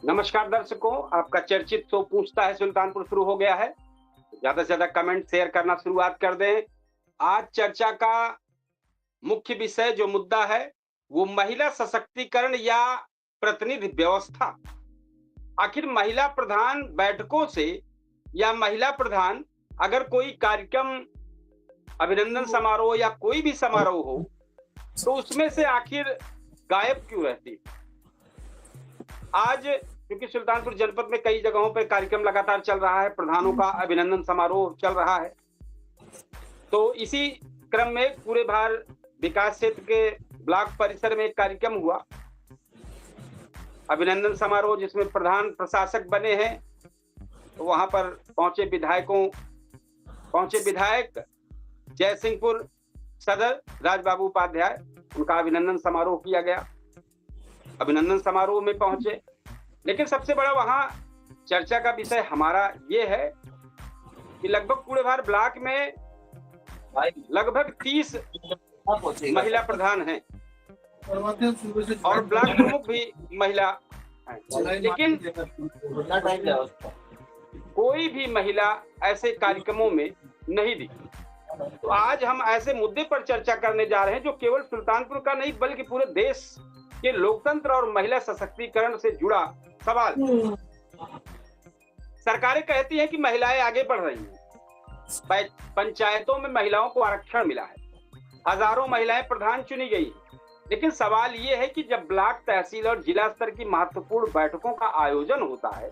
नमस्कार दर्शकों, आपका चर्चित शो पूछता है सुल्तानपुर शुरू हो गया है। ज्यादा से ज्यादा कमेंट शेयर करना शुरुआत कर दें। आज चर्चा का मुख्य विषय जो मुद्दा है वो महिला सशक्तिकरण या प्रतिनिधि व्यवस्था। आखिर महिला प्रधान बैठकों से या महिला प्रधान अगर कोई कार्यक्रम, अभिनंदन समारोह या कोई भी समारोह हो तो उसमें से आखिर गायब क्यों रहती। आज क्योंकि सुल्तानपुर जनपद में कई जगहों पर कार्यक्रम लगातार चल रहा है, प्रधानों का अभिनंदन समारोह चल रहा है, तो इसी क्रम में पूरे भार विकास क्षेत्र के ब्लॉक परिसर में एक कार्यक्रम हुआ, अभिनंदन समारोह, जिसमें प्रधान प्रशासक बने हैं। तो वहां पर पहुंचे विधायक जयसिंहपुर सदर राजबाबू उपाध्याय, उनका अभिनंदन समारोह किया गया। अभिनंदन समारोह में पहुंचे, लेकिन सबसे बड़ा वहां चर्चा का विषय हमारा ये है कि लगभग पूरे भार ब्लॉक में लगभग 30 महिला प्रधान हैं और ब्लॉक प्रमुख भी महिला हैं, लेकिन कोई भी महिला ऐसे कार्यक्रमों में नहीं दिखी। तो आज हम ऐसे मुद्दे पर चर्चा करने जा रहे हैं जो केवल सुल्तानपुर का नहीं बल्कि पूरे देश के लोकतंत्र और महिला सशक्तिकरण से जुड़ा सवाल। सरकारें कहती हैं कि महिलाएं आगे बढ़ रही हैं, पंचायतों में महिलाओं को आरक्षण मिला है, हजारों महिलाएं प्रधान चुनी गई हैं, लेकिन सवाल ये है कि जब ब्लॉक, तहसील और जिला स्तर की महत्वपूर्ण बैठकों का आयोजन होता है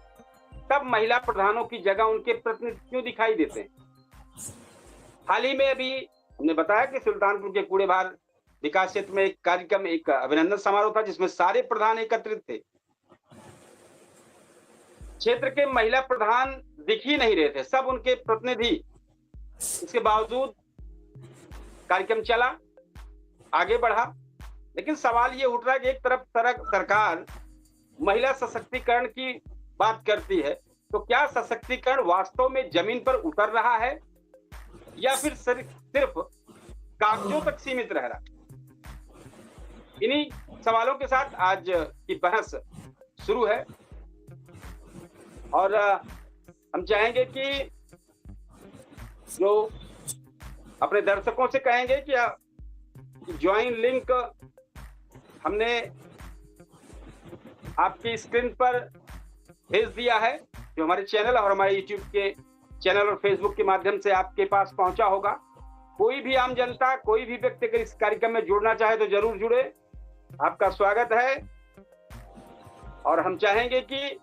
तब महिला प्रधानों की जगह उनके प्रतिनिधि क्यों दिखाई देते हैं। हाल ही में अभी हमने बताया कि सुल्तानपुर के कूड़े भार विकास क्षेत्र में एक कार्यक्रम, एक अभिनंदन समारोह था जिसमें सारे प्रधान एकत्रित थे। क्षेत्र के महिला प्रधान दिख ही नहीं रहे थे, सब उनके प्रतिनिधि। इसके बावजूद कार्यक्रम चला, आगे बढ़ा, लेकिन सवाल ये उठ रहा है कि एक तरफ सरकार महिला सशक्तिकरण की बात करती है, तो क्या सशक्तिकरण वास्तव में जमीन पर उतर रहा है या फिर सिर्फ कागजों तक सीमित रह रहा है। इन्हीं सवालों के साथ आज की बहस शुरू है और हम चाहेंगे कि जो अपने दर्शकों से कहेंगे कि ज्वाइन लिंक हमने आपकी स्क्रीन पर भेज दिया है, जो हमारे चैनल और हमारे यूट्यूब के चैनल और फेसबुक के माध्यम से आपके पास पहुंचा होगा। कोई भी आम जनता, कोई भी व्यक्ति अगर इस कार्यक्रम में जुड़ना चाहे तो जरूर जुड़े, आपका स्वागत है। और हम चाहेंगे कि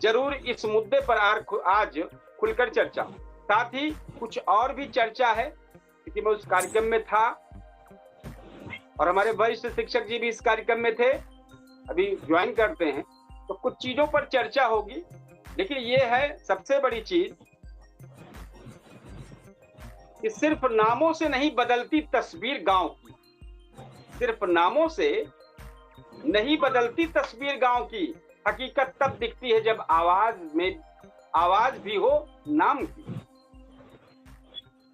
जरूर इस मुद्दे पर आज खुलकर चर्चा, साथ ही कुछ और भी चर्चा है क्योंकि मैं उस कार्यक्रम में था और हमारे वरिष्ठ शिक्षक जी भी इस कार्यक्रम में थे, अभी ज्वाइन करते हैं, तो कुछ चीजों पर चर्चा होगी। लेकिन ये है सबसे बड़ी चीज कि सिर्फ नामों से नहीं बदलती तस्वीर गांव की, सिर्फ नामों से नहीं बदलती तस्वीर गांव की। हकीकत तब दिखती है जब आवाज भी हो नाम की।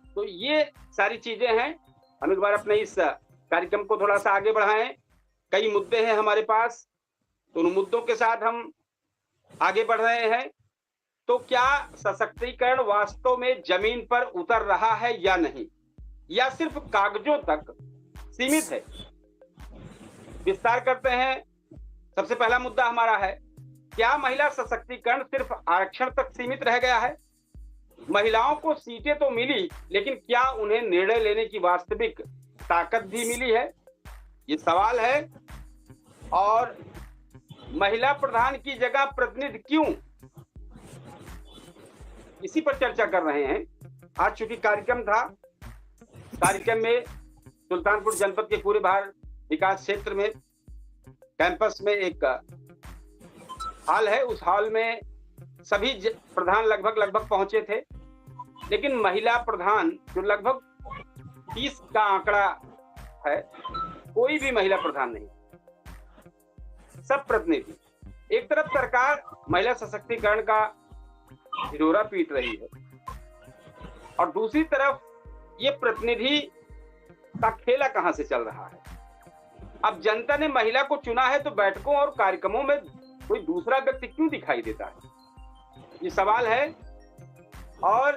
तो ये सारी चीजें हैं। हम एक बार अपने इस कार्यक्रम को थोड़ा सा आगे बढ़ाएं। कई मुद्दे हैं हमारे पास, तो उन मुद्दों के साथ हम आगे बढ़ रहे हैं। तो क्या सशक्तिकरण वास्तव में जमीन पर उतर रहा है या नहीं, या सिर्फ कागजों तक सीमित है। विस्तार करते हैं। सबसे पहला मुद्दा हमारा है, क्या महिला सशक्तिकरण सिर्फ आरक्षण तक सीमित रह गया है। महिलाओं को सीटें तो मिली, लेकिन क्या उन्हें निर्णय लेने की वास्तविक ताकत भी मिली है, ये सवाल है। और महिला प्रधान की जगह प्रतिनिधि क्यों, इसी पर चर्चा कर रहे हैं। आज चूंकि कार्यक्रम था, कार्यक्रम में सुल्तानपुर जनपद के पूरे भार विकास क्षेत्र में कैंपस में एक हॉल है, उस हॉल में सभी प्रधान लगभग पहुंचे थे, लेकिन महिला प्रधान जो लगभग 30 का आंकड़ा है, कोई भी महिला प्रधान नहीं, सब प्रतिनिधि। एक तरफ सरकार महिला सशक्तिकरण का हिलोरा पीट रही है और दूसरी तरफ ये प्रतिनिधि का खेला कहां से चल रहा है। अब जनता ने महिला को चुना है तो बैठकों और कार्यक्रमों में कोई दूसरा व्यक्ति क्यों दिखाई देता है, ये सवाल है। और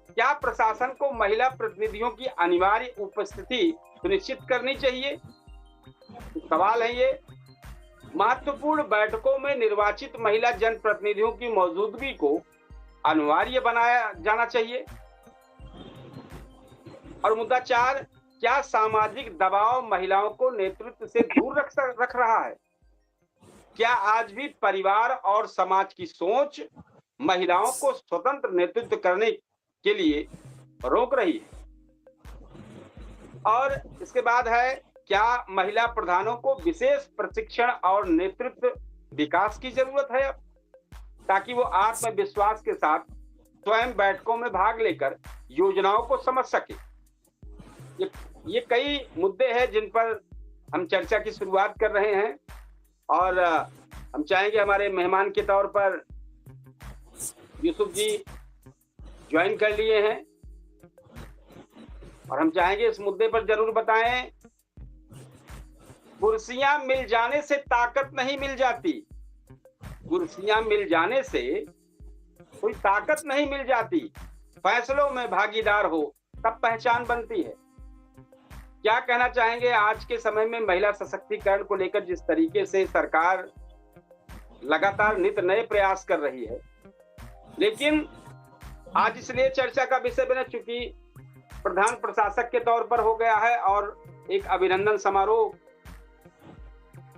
क्या प्रशासन को महिला प्रतिनिधियों की अनिवार्य उपस्थिति सुनिश्चित करनी चाहिए, सवाल है ये। महत्वपूर्ण बैठकों में निर्वाचित महिला जनप्रतिनिधियों की मौजूदगी को अनिवार्य बनाया जाना चाहिए। और मुद्दा 4, क्या सामाजिक दबाव महिलाओं को नेतृत्व से दूर रख रहा है? क्या आज भी परिवार और समाज की सोच महिलाओं को स्वतंत्र नेतृत्व करने के लिए रोक रही है? और इसके बाद है, क्या महिला प्रधानों को विशेष प्रशिक्षण और नेतृत्व विकास की जरूरत है अब, ताकि वो आत्मविश्वास के साथ स्वयं बैठकों में भाग लेकर योजनाओं को समझ सके। ये कई मुद्दे हैं जिन पर हम चर्चा की शुरुआत कर रहे हैं, और हम चाहेंगे हमारे मेहमान के तौर पर यूसुफ जी ज्वाइन कर लिए हैं, और हम चाहेंगे इस मुद्दे पर जरूर बताएं। कुर्सियां मिल जाने से ताकत नहीं मिल जाती, कुर्सियां मिल जाने से कोई ताकत नहीं मिल जाती, फैसलों में भागीदार हो तब पहचान बनती है। क्या कहना चाहेंगे आज के समय में महिला सशक्तिकरण को लेकर जिस तरीके से सरकार लगातार नित नए प्रयास कर रही है, लेकिन आज इसलिए चर्चा का विषय बना चूंकि प्रधान प्रशासक के तौर पर हो गया है और एक अभिनंदन समारोह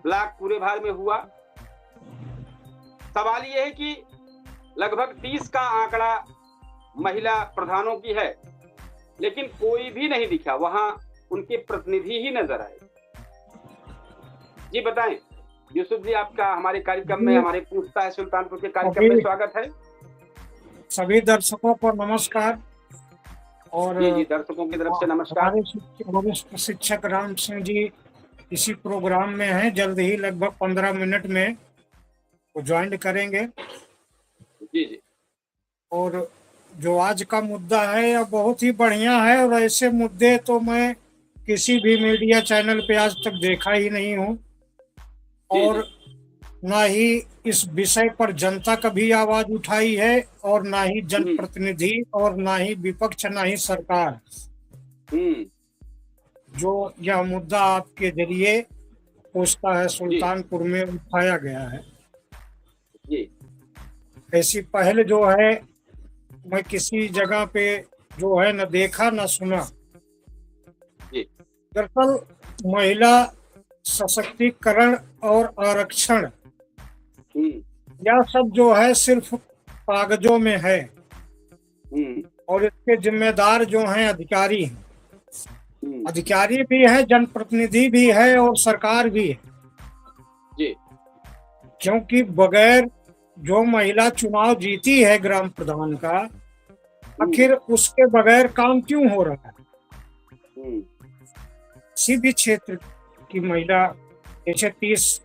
ब्लॉक पूरे भार में हुआ। सवाल यह है कि लगभग 30 का आंकड़ा महिला प्रधानों की है, लेकिन कोई भी नहीं दिखा, वहां उनके प्रतिनिधि ही नजर आए। जी बताएं यूसुफ जी, आपका हमारे कार्यक्रम में, हमारे पूछता है सुल्तानपुर के कार्यक्रम में स्वागत है। सभी दर्शकों को नमस्कार। और जी दर्शकों की तरफ से नमस्कार। हमारे वरिष्ठ शिक्षक राम सिंह जी इसी प्रोग्राम में हैं, जल्द ही लगभग 15 मिनट में वो ज्वाइन करेंगे। जी जी। और जो आज का मुद्दा है यह बहुत ही बढ़िया है, और ऐसे मुद्दे तो मैं किसी भी मीडिया चैनल पे आज तक देखा ही नहीं हूँ, और ना ही इस विषय पर जनता कभी आवाज उठाई है, और ना ही जनप्रतिनिधि, और ना ही विपक्ष, ना ही सरकार। जो यह मुद्दा आपके जरिए पूछता है सुल्तानपुर में उठाया गया है, ऐसी पहल जो है मैं किसी जगह पे जो है न देखा न सुना। दरअसल महिला सशक्तिकरण और आरक्षण यह सब जो है सिर्फ कागजों में है, और इसके जिम्मेदार जो हैं अधिकारी हैं, अधिकारी भी है, जनप्रतिनिधि भी है, और सरकार भी है। क्योंकि बगैर जो महिला चुनाव जीती है ग्राम प्रधान का, आखिर उसके बगैर काम क्यों हो रहा है? किसी भी क्षेत्र की महिला, जैसे 30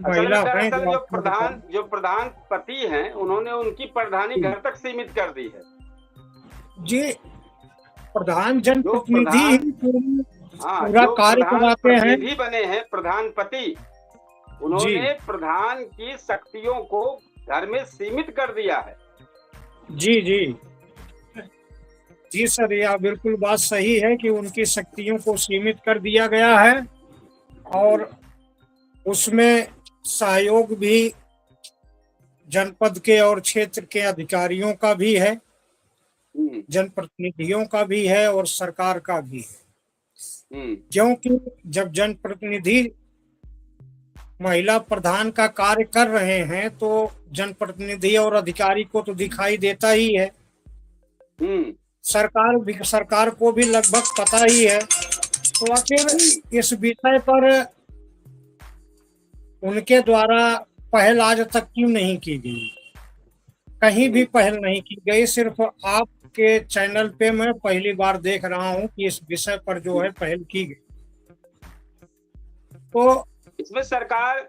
महिला हैं जो प्रधानपति हैं, उन्होंने उनकी प्रधानी घर तक सीमित कर दी है। जी, प्रधान जनप्रतिनिधि पूरा कार्य कराते हैं, भी बने हैं प्रधानपति, उन्होंने प्रधान की शक्तियों को घर में सीमित कर दिया है। जी जी जी सर, यह बिल्कुल बात सही है कि उनकी शक्तियों को सीमित कर दिया गया है, और उसमें सहयोग भी जनपद के और क्षेत्र के अधिकारियों का भी है, जनप्रतिनिधियों का भी है, और सरकार का भी है। क्योंकि जब जनप्रतिनिधि महिला प्रधान का कार्य कर रहे हैं तो जनप्रतिनिधि और अधिकारी को तो दिखाई देता ही है, सरकार को भी लगभग पता ही है। तो आखिर इस विषय पर उनके द्वारा पहल आज तक क्यों नहीं की गई? कहीं भी पहल नहीं की गई, सिर्फ आपके चैनल पे मैं पहली बार देख रहा हूं कि इस विषय पर जो है पहल की गई। तो इसमें सरकार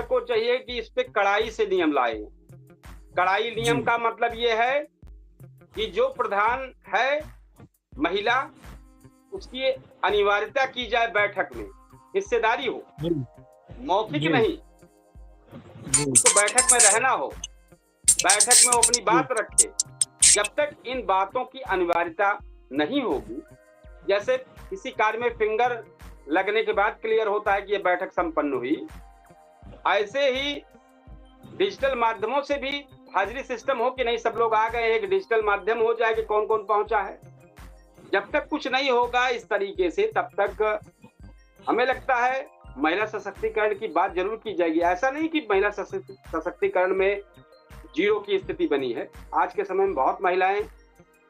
को चाहिए कि इस पे कड़ाई से नियम लाए। कड़ाई नियम का मतलब ये है कि जो प्रधान है महिला, उसकी अनिवार्यता की जाए बैठक में, हिस्सेदारी हो, जी मौखिक जी नहीं। जी तो बैठक में रहना हो, बैठक में वो अपनी जी बात रखे। जब तक इन बातों की अनिवार्यता नहीं होगी, जैसे किसी कार्य में फिंगर लगने के बाद क्लियर होता है कि ये बैठक संपन्न हुई, ऐसे ही डिजिटल माध्यमों से भी हाजिरी सिस्टम हो कि नहीं सब लोग आ गए, एक डिजिटल माध्यम हो जाए कि कौन कौन पहुंचा है। जब तक कुछ नहीं होगा इस तरीके से, तब तक हमें लगता है महिला सशक्तिकरण की बात जरूर की जाएगी। ऐसा नहीं कि महिला सशक्तिकरण में जीरो की स्थिति बनी है। आज के समय में बहुत महिलाएं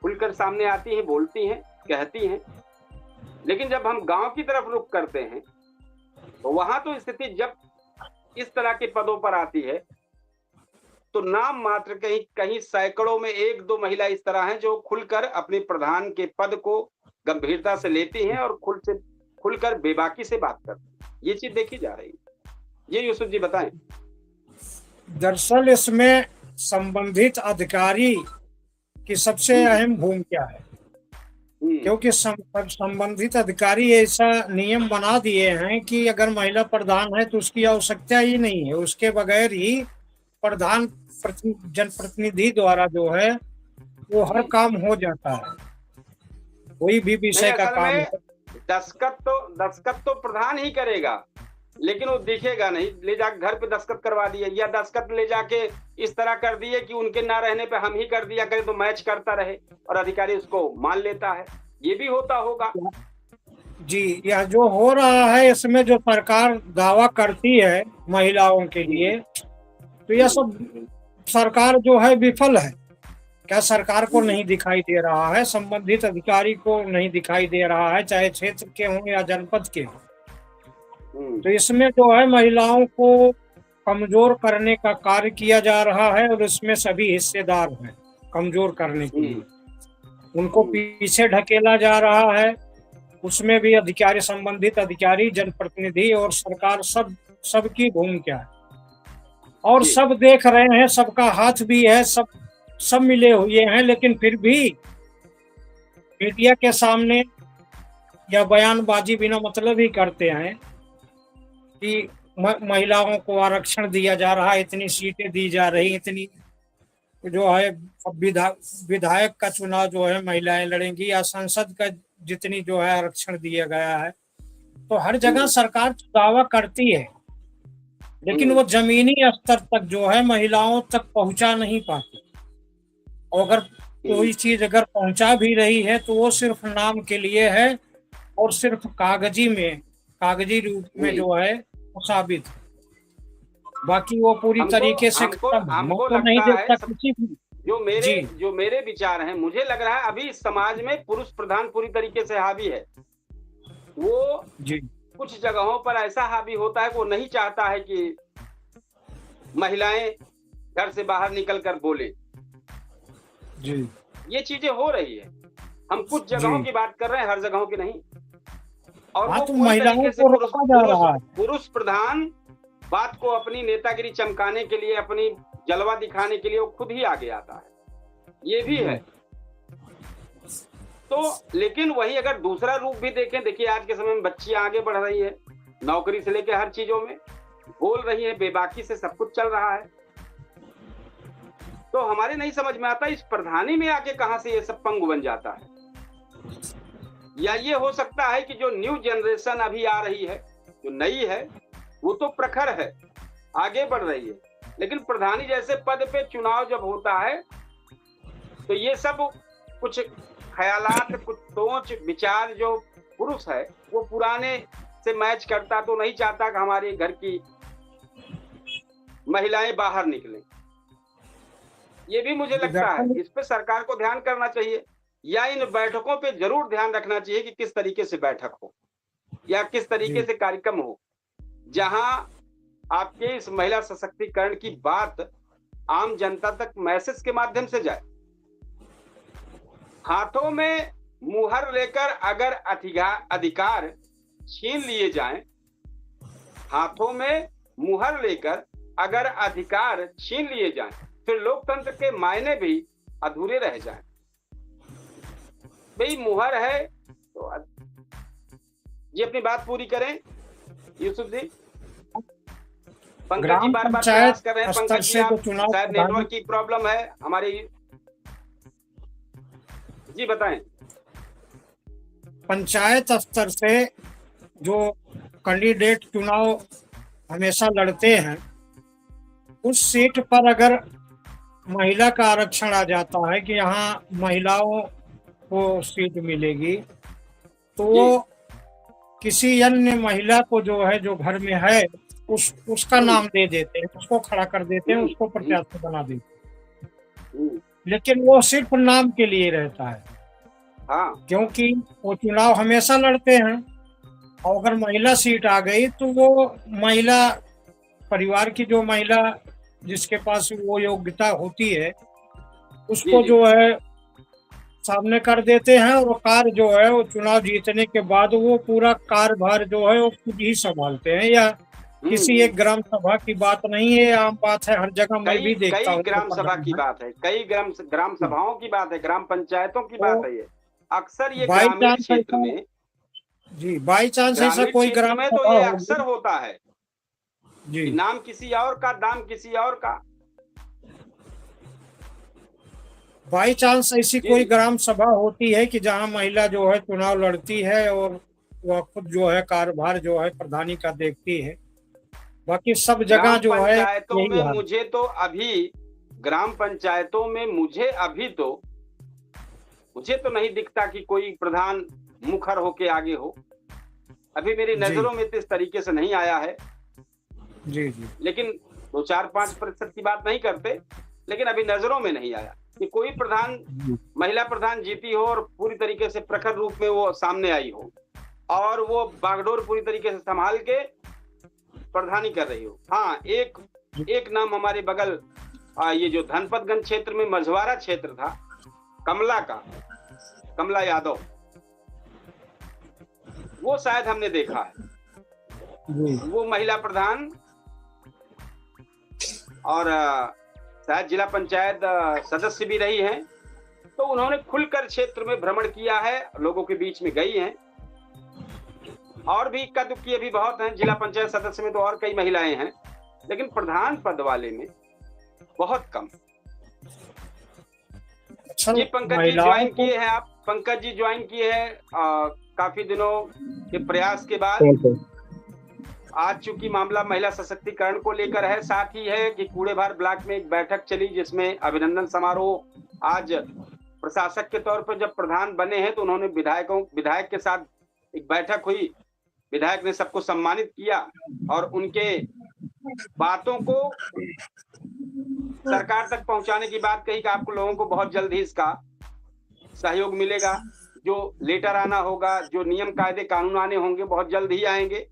खुलकर सामने आती हैं, बोलती हैं, कहती हैं, लेकिन जब हम गांव की तरफ रुख करते हैं तो वहां तो स्थिति जब इस तरह के पदों पर आती है तो नाम मात्र कहीं कहीं सैकड़ों में एक दो महिला इस तरह हैं जो खुलकर अपने प्रधान के पद को गंभीरता से लेती हैं और खुलकर बेबाकी से बात करती हैं। ये चीज देखी जा रही है। ये यूसुफ जी बताएं। दरअसल इसमें संबंधित अधिकारी की सबसे अहम भूमिका है, क्योंकि संबंधित अधिकारी ऐसा नियम बना दिए हैं कि अगर महिला प्रधान है तो उसकी आवश्यकता ही नहीं है, उसके बगैर ही प्रधान जनप्रतिनिधि द्वारा जो है वो हर काम हो जाता है, कोई भी विषय का असल काम में है। दस्तखत तो प्रधान ही करेगा, लेकिन वो दिखेगा नहीं। ले जाकर घर पे दस्तखत करवा दिए या दस्तखत ले जाके इस तरह कर दिए कि उनके ना रहने पे हम ही कर दिया करें तो मैच करता रहे और अधिकारी उसको मान लेता है। ये भी होता होगा जी। यह जो हो रहा है इसमें जो सरकार दावा करती है महिलाओं के लिए, तो यह सब सरकार जो है विफल है। क्या सरकार को नहीं दिखाई दे रहा है, संबंधित अधिकारी को नहीं दिखाई दे रहा है, चाहे क्षेत्र के हों या जनपद के हों। तो इसमें जो है महिलाओं को कमजोर करने का कार्य किया जा रहा है और इसमें सभी हिस्सेदार हैं कमजोर करने के लिए। उनको पीछे ढकेला जा रहा है, उसमें भी अधिकारी, संबंधित अधिकारी, जनप्रतिनिधि और सरकार सबकी भूमिका है और सब देख रहे हैं, सबका हाथ भी है, सब मिले हुए हैं, लेकिन फिर भी मीडिया के सामने या बयानबाजी बिना मतलब ही करते हैं कि महिलाओं को आरक्षण दिया जा रहा है, इतनी सीटें दी जा रही, इतनी जो है विधायक का चुनाव जो है महिलाएं लड़ेंगी या संसद का जितनी जो है आरक्षण दिया गया है। तो हर जगह सरकार दावा करती है, लेकिन वो जमीनी स्तर तक जो है महिलाओं तक पहुंचा नहीं पाती। और अगर कोई चीज अगर पहुंचा भी रही है तो वो सिर्फ नाम के लिए है और सिर्फ कागजी रूप में जो है वो साबित है, बाकी वो पूरी तरीके से हमको नहीं लगता देखता किसी भी। जो मेरे विचार हैं, मुझे लग रहा है अभी समाज में पुरुष प्रधान पूरी तरीके से हावी है। वो जी कुछ जगहों पर ऐसा हावी होता है कि वो नहीं चाहता है कि महिलाएं घर से बाहर निकलकर बोले। जी ये चीजें हो रही है। हम कुछ जगहों की बात कर रहे हैं, हर जगहों की नहीं। और वो तो महिलाओं को रोका जा रहा है। पुरुष प्रधान बात को अपनी नेतागिरी चमकाने के लिए, अपनी जलवा दिखाने के लिए वो खुद ही आगे आता है। ये भी है। तो लेकिन वही अगर दूसरा रूप भी देखें, देखिए आज के समय में बच्चियां आगे बढ़ रही है, नौकरी से लेकर हर चीजों में बोल रही है, बेबाकी से सब कुछ चल रहा है। तो हमारे नहीं समझ में आता इस प्रधानी में आके कहां से ये सब पंगु बन जाता है। या ये हो सकता है कि जो न्यू जनरेशन अभी आ रही है, जो नई है, वो तो प्रखर है, आगे बढ़ रही है, लेकिन प्रधानी जैसे पद पे चुनाव जब होता है तो ये सब कुछ ख्यालात, कुछ सोच विचार जो पुरुष है वो पुराने से मैच करता, तो नहीं चाहता कि हमारे घर की महिलाएं बाहर निकलें। ये भी मुझे लगता है इस पे सरकार को ध्यान करना चाहिए, या इन बैठकों पे जरूर ध्यान रखना चाहिए कि किस तरीके से बैठक हो या किस तरीके से कार्यक्रम हो, जहां आपके इस महिला सशक्तिकरण की बात आम जनता तक मैसेज के माध्यम से जाए। हाथों में मुहर लेकर अगर अधिकार छीन लिए जाएं, हाथों में मुहर लेकर अगर अधिकार छीन लिए जाएं, फिर लोकतंत्र के मायने भी अधूरे रह जाएं। भाई मुहर है तो ये अपनी बात पूरी करें, यूसुफ जी, पंकज जी ग्राम बार बार पंचायत प्रयास कर रहे हैं। स्तर पंकज जी, से तो आप चुनाव शायद नेटवर्क की प्रॉब्लम है हमारी, जी बताएं। पंचायत स्तर से जो कैंडिडेट चुनाव हमेशा लड़ते हैं, उस सीट पर अगर महिला का आरक्षण आ जाता है कि यहाँ महिलाओं को सीट मिलेगी, तो जी वो किसी अन्य महिला को जो है, जो घर में है, उसका नाम दे देते हैं, उसको खड़ा कर देते हैं, उसको हम्म, प्रत्याशी बना देते हैं। लेकिन वो सिर्फ नाम के लिए रहता है, हाँ क्योंकि वो चुनाव हमेशा लड़ते हैं। और अगर महिला सीट आ गई तो वो महिला परिवार की, जो महिला जिसके पास वो योग्यता होती है, जी उसको जी, जो है सामने कर देते हैं। और कार्य जो है वो चुनाव जीतने के बाद वो पूरा कार्यभार जो है वो खुद ही संभालते हैं। या किसी एक ग्राम सभा की बात नहीं है, आम बात है, हर जगह मैं कई भी देखता कई हूँ ग्राम तो सभा की है। बात है, कई ग्राम सभाओं की बात है, ग्राम पंचायतों की बात तो है। ये अक्सर ये बाई ग्रामीण चांस क्षेत्र ऐसा, में, जी बाई चांस ऐसा ग्रामीण कोई क्षेत्र ग्राम में तो सभा ये होगी, अक्सर होता है जी कि नाम किसी और का, दाम किसी और का। बाई चांस ऐसी जी कोई ग्राम सभा होती है कि जहां महिला जो है चुनाव लड़ती है और वह खुद जो है कार्यभार जो है प्रधानी का देखती है। बाकी सब जगह ग्राम जो है पंचायतों यही में हाल। मुझे तो अभी, ग्राम पंचायतों में मुझे अभी तो, मुझे तो नहीं दिखता कि कोई प्रधान मुखर होके आगे हो। अभी मेरी जी नजरों में तो इस तरीके से नहीं आया है। जी जी लेकिन 2-4-5% की बात नहीं करते, लेकिन अभी नजरों में नहीं आया कि कोई प्रधान, जी महिला प्रधान जीती हो और पूरी तरीके से प्रखर रूप में वो सामने आई हो और वो बागडोर पूरी तरीके से संभाल के प्रधानी कर रही हो। हाँ, एक नाम हमारे बगल, ये जो धनपतगंज क्षेत्र में मझवारा क्षेत्र था, कमला यादव, वो शायद हमने देखा है। जी वो महिला प्रधान और शायद जिला पंचायत सदस्य भी रही हैं। तो उन्होंने खुलकर क्षेत्र में भ्रमण किया है, लोगों के बीच में गई हैं। और भी इक्का दुक्की अभी बहुत हैं, जिला पंचायत सदस्य में तो और कई महिलाएं हैं, लेकिन प्रधान पद वाले में बहुत कम। अच्छा, जी पंकज जी महिलाओं ज्वाइन को किए हैं आप, पंकज जी ज्वाइन किए हैं काफी दिनों के प्रयास के बाद। आज चूंकि मामला महिला सशक्तिकरण को लेकर है, साथ ही है कि कूड़ेभार ब्लॉक में एक बैठक चली जिसमें अभिनंदन समारोह, आज प्रशासक के तौर पर जब प्रधान बने हैं तो उन्होंने विधायक के साथ एक बैठक हुई, विधायक ने सबको सम्मानित किया और उनके बातों को सरकार तक पहुंचाने की बात कही कि आपको लोगों को बहुत जल्द ही इसका सहयोग मिलेगा, जो लेटर आना होगा, जो नियम कायदे कानून आने होंगे बहुत जल्द ही आएंगे।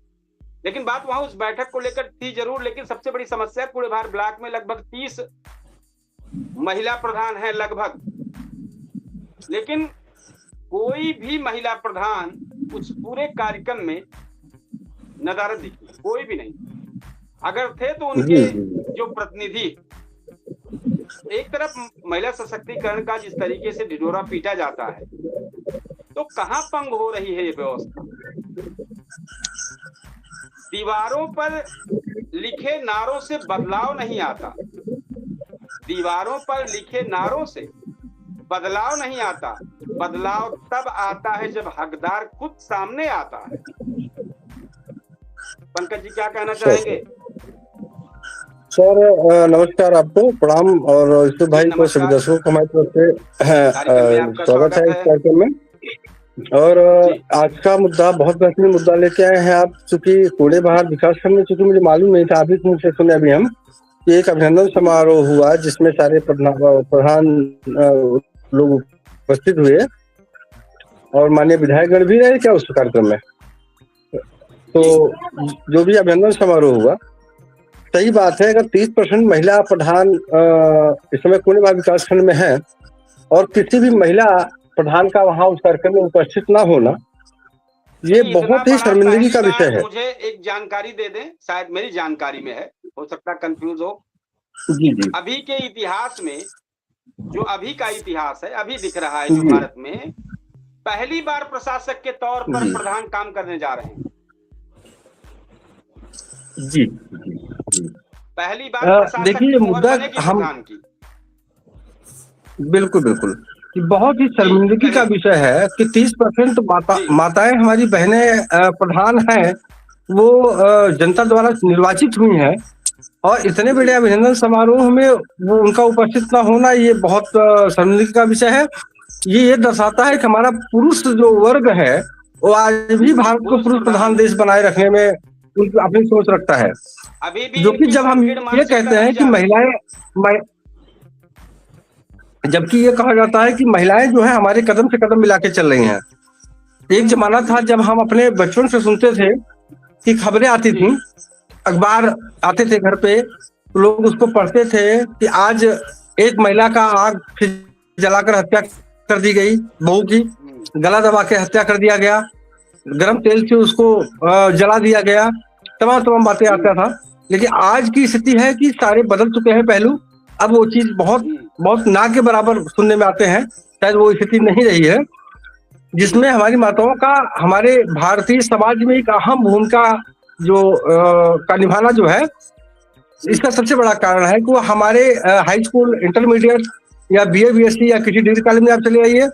लेकिन बात वहां उस बैठक को लेकर थी जरूर, लेकिन सबसे बड़ी समस्या कूड़ेभार ब्लॉक में लगभग 30 महिला प्रधान है लगभग, लेकिन कोई भी महिला प्रधान उस पूरे कार्यक्रम में नदारद दिखी, कोई भी नहीं। अगर थे तो उनके जो प्रतिनिधि, एक तरफ महिला सशक्तिकरण का जिस तरीके से ढिढोरा पीटा जाता है, तो कहां पंग हो रही है ये व्यवस्था। दीवारों पर लिखे नारों से बदलाव नहीं आता, दीवारों पर लिखे नारों से बदलाव नहीं आता, बदलाव तब आता है जब हकदार खुद सामने आता है। पंकज जी क्या कहना चाहेंगे? सर नमस्कार, आपको प्रणाम और यूसुफ भाई को, सभी दर्शकों को हमारी तरफ से स्वागत है इस कार्यक्रम में। और आज का मुद्दा बहुत बेहतरीन मुद्दा लेके आए हैं आप, चूंकि कूड़ेभार विकासखंड में, चूंकि मुझे मालूम नहीं था, अभी मुझसे सुने अभी हम कि एक अभिनंदन समारोह हुआ जिसमें सारे प्रधान लोग उपस्थित हुए और माननीय विधायकगण भी रहे क्या उस कार्यक्रम में। तो जो भी अभिनंदन समारोह हुआ, सही बात है, अगर 30% महिला प्रधान इस समय कूड़ेभार विकासखंड में है और किसी भी महिला प्रधान का वहां उस कार्यक्रम में उपस्थित ना होना, ये बहुत ही शर्मिंदगी का विषय है। मुझे एक जानकारी दे दें, शायद मेरी जानकारी में है, हो सकता है कंफ्यूज हो। जी जी। अभी के इतिहास में, जो अभी का इतिहास है, अभी दिख रहा है जो भारत में पहली बार प्रशासक के तौर पर प्रधान काम करने जा रहे हैं। जी जी जी। पहली बात प्रशासक देखिए की ये मुहर मुद्दा बनेगी हम प्रधान की। बिल्कुल बिल्कुल कि बहुत ही जी शर्मिंदगी का कहिए। विषय है कि 30% जी माताएं हमारी बहनें प्रधान हैं, वो जनता द्वारा निर्वाचित हुई हैं, और इतने बड़े जी अभिनंदन समारोह में वो उनका उपस्थित ना होना, ये बहुत शर्मिंदगी का विषय है। ये दर्शाता है कि हमारा पुरुष जो वर्ग है वो आज भी भारत को पुरुष पुरुष प्रधान प्रधान है। देश बनाए रखने में उनकी अपनी सोच रखता है। अभी भी जो कि इनकी जब हम संकीर्ण ये मानसिकता कहते रही हैं कि जा रही है। जबकि ये कहा जाता है कि महिलाएं जो है हमारे कदम से कदम मिला के चल रही हैं। एक जमाना था जब हम अपने बचपन से सुनते थे कि खबरें आती जी थी, अखबार आते थे घर पे, तो लोग उसको पढ़ते थे कि आज एक महिला का आग फिर जलाकर हत्या कर दी गई, बहू की गला दबा के हत्या कर दिया गया, गरम तेल से उसको जला दिया गया, तमाम तमाम बातें आता था। लेकिन आज की स्थिति है कि सारे बदल चुके हैं पहलू। अब वो चीज बहुत बहुत ना के बराबर सुनने में आते हैं, शायद वो स्थिति नहीं रही है जिसमें हमारी माताओं का हमारे भारतीय समाज में एक अहम भूमिका जो का निभाना जो है, इसका सबसे बड़ा कारण है कि वो हमारे हाई स्कूल, इंटरमीडिएट या बीए बीएससी या किसी डिग्री कॉलेज में आप चले जाइए,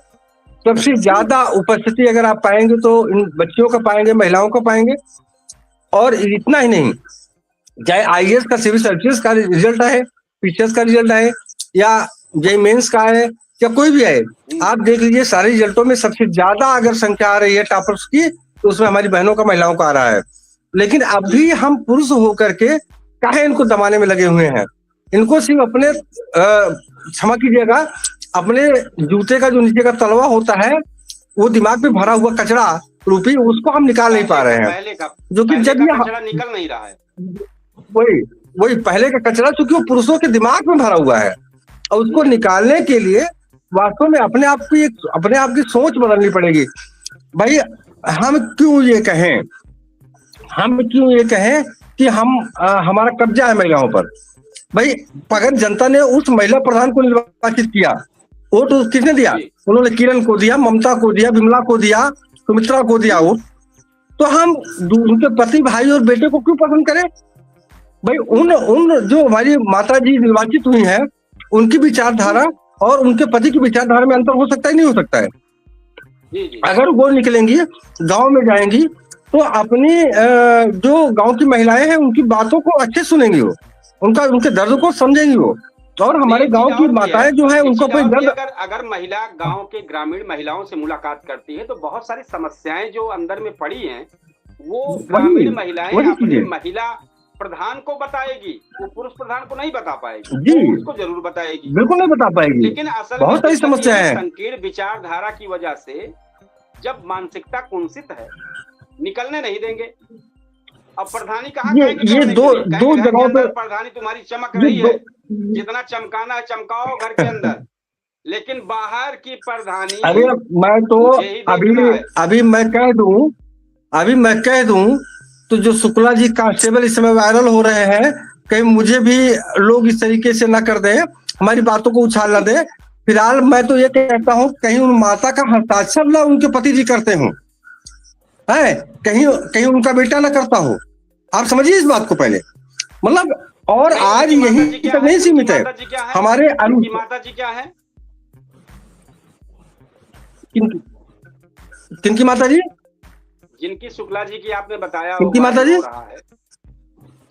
सबसे ज्यादा उपस्थिति अगर आप पाएंगे तो इन बच्चियों का पाएंगे, महिलाओं का पाएंगे। और इतना ही नहीं, चाहे आईएएस का सिविल सर्विसेज का रिजल्ट है, पीसीएस का रिजल्ट है, या जेईई मेंस का है, या कोई भी है, आप देख लीजिए सारे रिजल्टों में सबसे ज्यादा अगर संख्या आ रही है टॉपर्स की, तो उसमें हमारी बहनों का, महिलाओं का आ रहा है। लेकिन अभी हम पुरुष होकर के काहे इनको दबाने में लगे हुए हैं? इनको सिर्फ अपने क्षमा कीजिएगा, अपने जूते का जो नीचे का तलवा होता है, वो दिमाग में भरा हुआ कचरा रूपी, उसको हम निकाल नहीं पा रहे हैं। जो कि जब ये कचरा निकल नहीं रहा है, वही वही पहले का कचरा, क्योंकि वो पुरुषों के दिमाग में भरा हुआ है, और उसको निकालने के लिए वास्तव में अपने आप की सोच बदलनी पड़ेगी। भाई हम क्यों ये कहें कि हमारा कब्जा है महिलाओं पर? भाई अगर जनता ने उस महिला प्रधान को निर्वाचित किया, वोट किसने दिया? उन्होंने किरण को दिया, ममता को दिया, विमला को दिया, सुमित्रा को दिया वोट। तो हम उनके पति, भाई और बेटे को क्यों पसंद करें? भाई उन जो हमारी माता जी निर्वाचित हुई हैं, उनकी विचारधारा और उनके पति की विचारधारा में अंतर हो सकता है, नहीं हो सकता है? अगर वो निकलेंगी, गांव में जाएंगी, तो अपनी जो गांव की महिलाएं हैं उनकी बातों को अच्छे सुनेंगी, वो उनके दर्द को समझेंगी वो। और हमारे गांव की माताएं जो है उनको कोई दर्द, अगर महिला गांव के ग्रामीण महिलाओं से मुलाकात करती है तो बहुत सारी समस्याएं जो अंदर में पड़ी हैं वो ग्रामीण महिलाएं अपनी महिला प्रधान को बताएगी, वो पुरुष प्रधान को नहीं बता पाएगी। जी उसको जरूर बताएगी, बिल्कुल नहीं बता पाएगी। लेकिन असल बहुत सारी समस्याएं हैं, संकीर्ण विचारधारा की वजह से जब मानसिकता कुंसित है, निकलने नहीं देंगे। अब प्रधानी कहाँ ये दो जगहों पर प्रधानी तुम्हारी चमक रही है, जितना चमकाना है चमकाओ घर के अंदर, लेकिन बाहर की प्रधानी। अरे मैं तो अभी मैं कह दूं तो जो शुक्ला जी कांस्टेबल इस समय वायरल हो रहे हैं, कहीं मुझे भी लोग इस तरीके से ना कर दें, हमारी बातों को उछाल ना दे। फिलहाल मैं तो ये कहता हूँ कहीं उन माता का हस्ताक्षर ना उनके पति जी करते हो, है कहीं उनका बेटा ना करता हो। आप समझिए इस बात को पहले, मतलब। और आज यही तक नहीं सीमित है, हमारे माता जी क्या है? किनकी माता जी? जिनकी शुक्ला जी की आपने बताया, किनकी माता जी?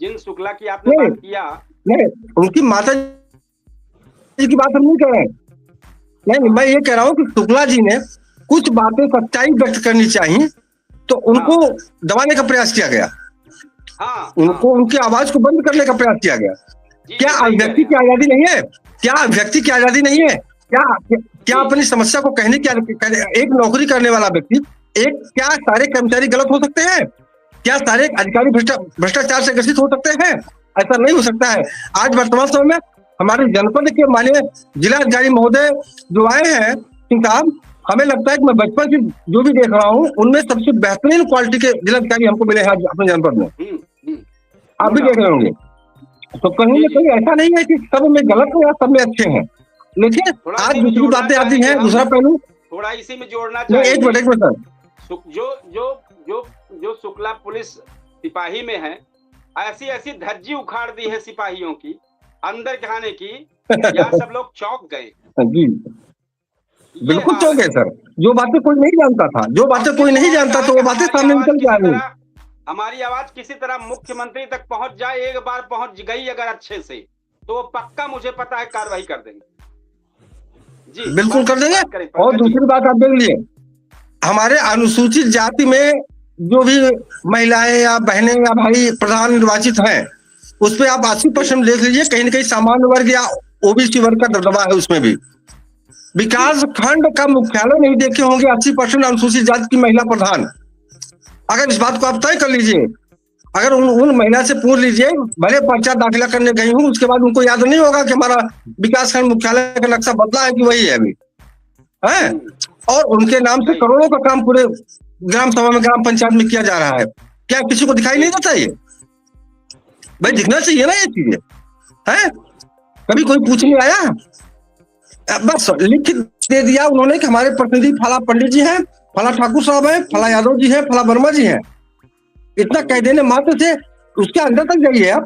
जिन शुक्ला की आपने बात किया, नहीं उनकी माता जी की बात हम नहीं कर रहे हैं। नहीं, मैं ये कह रहा हूँ कि शुक्ला जी ने कुछ बातें सच्चाई व्यक्त करनी चाहिए, तो उनको दबाने का प्रयास किया गया, उनको उनकी आवाज को बंद करने का प्रयास किया गया। क्या अभिव्यक्ति की आजादी नहीं है? क्या अभिव्यक्ति की आजादी नहीं है? क्या अपनी समस्या को कहने की? एक नौकरी करने वाला व्यक्ति, क्या सारे कर्मचारी गलत हो सकते हैं? क्या सारे अधिकारी भ्रष्टाचार से ग्रसित हो सकते हैं? ऐसा नहीं हो सकता है। आज वर्तमान समय में हमारे जनपद के माननीय जिला अधिकारी महोदय जो आए हैं, सिंह साहब, हमें लगता है कि मैं बचपन से जो भी देख रहा हूँ उनमें सबसे बेहतरीन क्वालिटी के जिलाधिकारी हमको मिले हैं अपने जनपद में। आप भी देख रहे होंगे, तो कहीं ना कहीं ऐसा नहीं है कि सब में गलत है या सब में अच्छे हैं। लेकिन आज दूसरी बातें आती हैं, दूसरा पहलू थोड़ा इसी में जोड़ना चाहिए। एक मिनट सर, जो शुक्ला पुलिस सिपाही में है, ऐसी ऐसी धज्जी उखाड़ दी है सिपाहियों की अंदर खाने की, यहाँ सब लोग चौंक गए जी, बिल्कुल चौंक गए सर। जो बातें कोई नहीं जानता था, जो बातें कोई नहीं जानता तो वो बातें सामने निकल के आ गई। हमारी आवाज किसी तरह मुख्यमंत्री तक पहुंच जाए, एक बार पहुंच गई अगर अच्छे से, तो वो पक्का मुझे पता है कार्रवाई कर देंगे। जी बिल्कुल कर देंगे। और दूसरी बात आप देख लीजिए, हमारे अनुसूचित जाति में जो भी महिलाएं या बहनें या भाई प्रधान निर्वाचित हैं, उस पर आप 80% देख लीजिए, कहीं ना कहीं सामान्य वर्ग या ओबीसी वर्ग का दबदबा है उसमें भी। विकास खंड का मुख्यालय नहीं देखे होंगे 80% अनुसूचित जाति की महिला प्रधान। अगर इस बात को आप तय कर लीजिए, अगर उन महिला से पूछ लीजिए, भले पर्चा दाखिला करने गई हूँ, उसके बाद उनको याद नहीं होगा कि हमारा विकास खंड मुख्यालय का नक्शा बदला है कि वही है अभी है। और उनके नाम से करोड़ों का काम पूरे ग्राम सभा में, ग्राम पंचायत में किया जा रहा है। क्या किसी को दिखाई नहीं देता? ये भाई दिखना चाहिए ना ये चीजें, है? कभी कोई पूछने आया? बस लिख दे दिया उन्होंने कि हमारे प्रतिनिधि फला पंडित जी हैं, फला ठाकुर साहब हैं, फला यादव जी हैं, फला वर्मा जी हैं। इतना कह देने मात्र से उसके अंदर तक जाइए आप।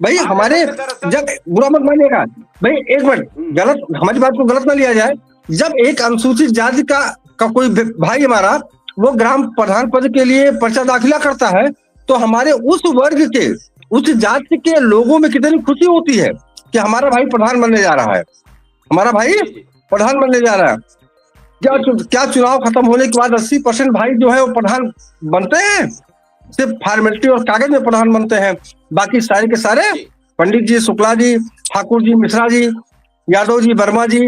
भाई हमारे, जब बुरा मत मानिएगा भाई, एक मिनट, गलत हमारी बात को गलत ना लिया जाए। जब एक अनुसूचित जाति का कोई भाई हमारा वो ग्राम प्रधान पद के लिए पर्चा दाखिला करता है, तो हमारे उस वर्ग के, उस जाति के लोगों में कितनी खुशी होती है कि हमारा भाई प्रधान बनने जा रहा है, हमारा भाई प्रधान बनने जा रहा है। क्या चुनाव खत्म होने के बाद 80% भाई जो है वो प्रधान बनते हैं? सिर्फ फॉर्मेलिटी और कागज में प्रधान बनते हैं, बाकी सारे के सारे पंडित जी, शुक्ला जी, ठाकुर जी, मिश्रा जी, यादव जी, वर्मा जी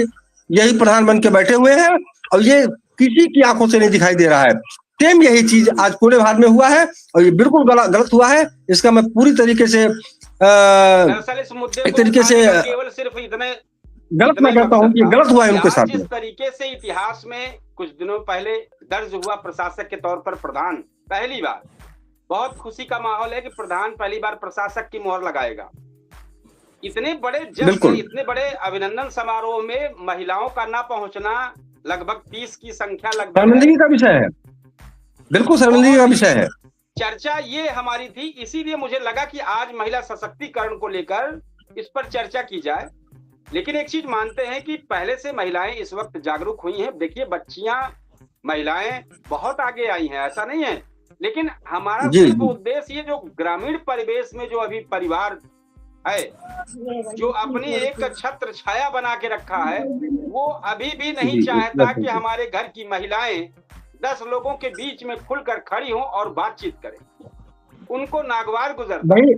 यही प्रधान बन के बैठे हुए हैं। और ये किसी की आंखों से नहीं दिखाई दे रहा है। सेम यही चीज आज पूरे भारत में हुआ है और ये बिल्कुल गलत हुआ है। इसका मैं पूरी तरीके से एक तरीके से केवल सिर्फ इतने गलत मैं कहता हूँ कि गलत हुआ है उनके साथ। जिस तरीके से इतिहास में कुछ दिनों पहले दर्ज हुआ प्रशासक के तौर पर प्रधान, पहली बार, बहुत खुशी का माहौल है कि प्रधान पहली बार प्रशासक की मोहर लगाएगा। इतने बड़े जश्न, इतने बड़े अभिनंदन समारोह में महिलाओं का ना पहुंचना, लगभग 30 की संख्या, लगभग शर्मिंदगी का विषय है, बिल्कुल शर्मिंदगी का विषय है। चर्चा ये हमारी थी, इसीलिए मुझे लगा कि आज महिला सशक्तिकरण को लेकर इस पर चर्चा की जाए। लेकिन एक चीज मानते हैं कि पहले से महिलाएं इस वक्त जागरूक हुई हैं। देखिए, बच्चियां, महिलाएं बहुत आगे आई हैं, ऐसा नहीं है। लेकिन हमारा उद्देश्य ये, जो ग्रामीण परिवेश में जो अभी परिवार है, जो अपनी एक छत्र छाया बना के रखा है, वो अभी भी नहीं चाहता कि हमारे घर की महिलाएं 10 लोगों के बीच में खुलकर खड़ी हों और बातचीत करें। उनको नागवार गुजरता है।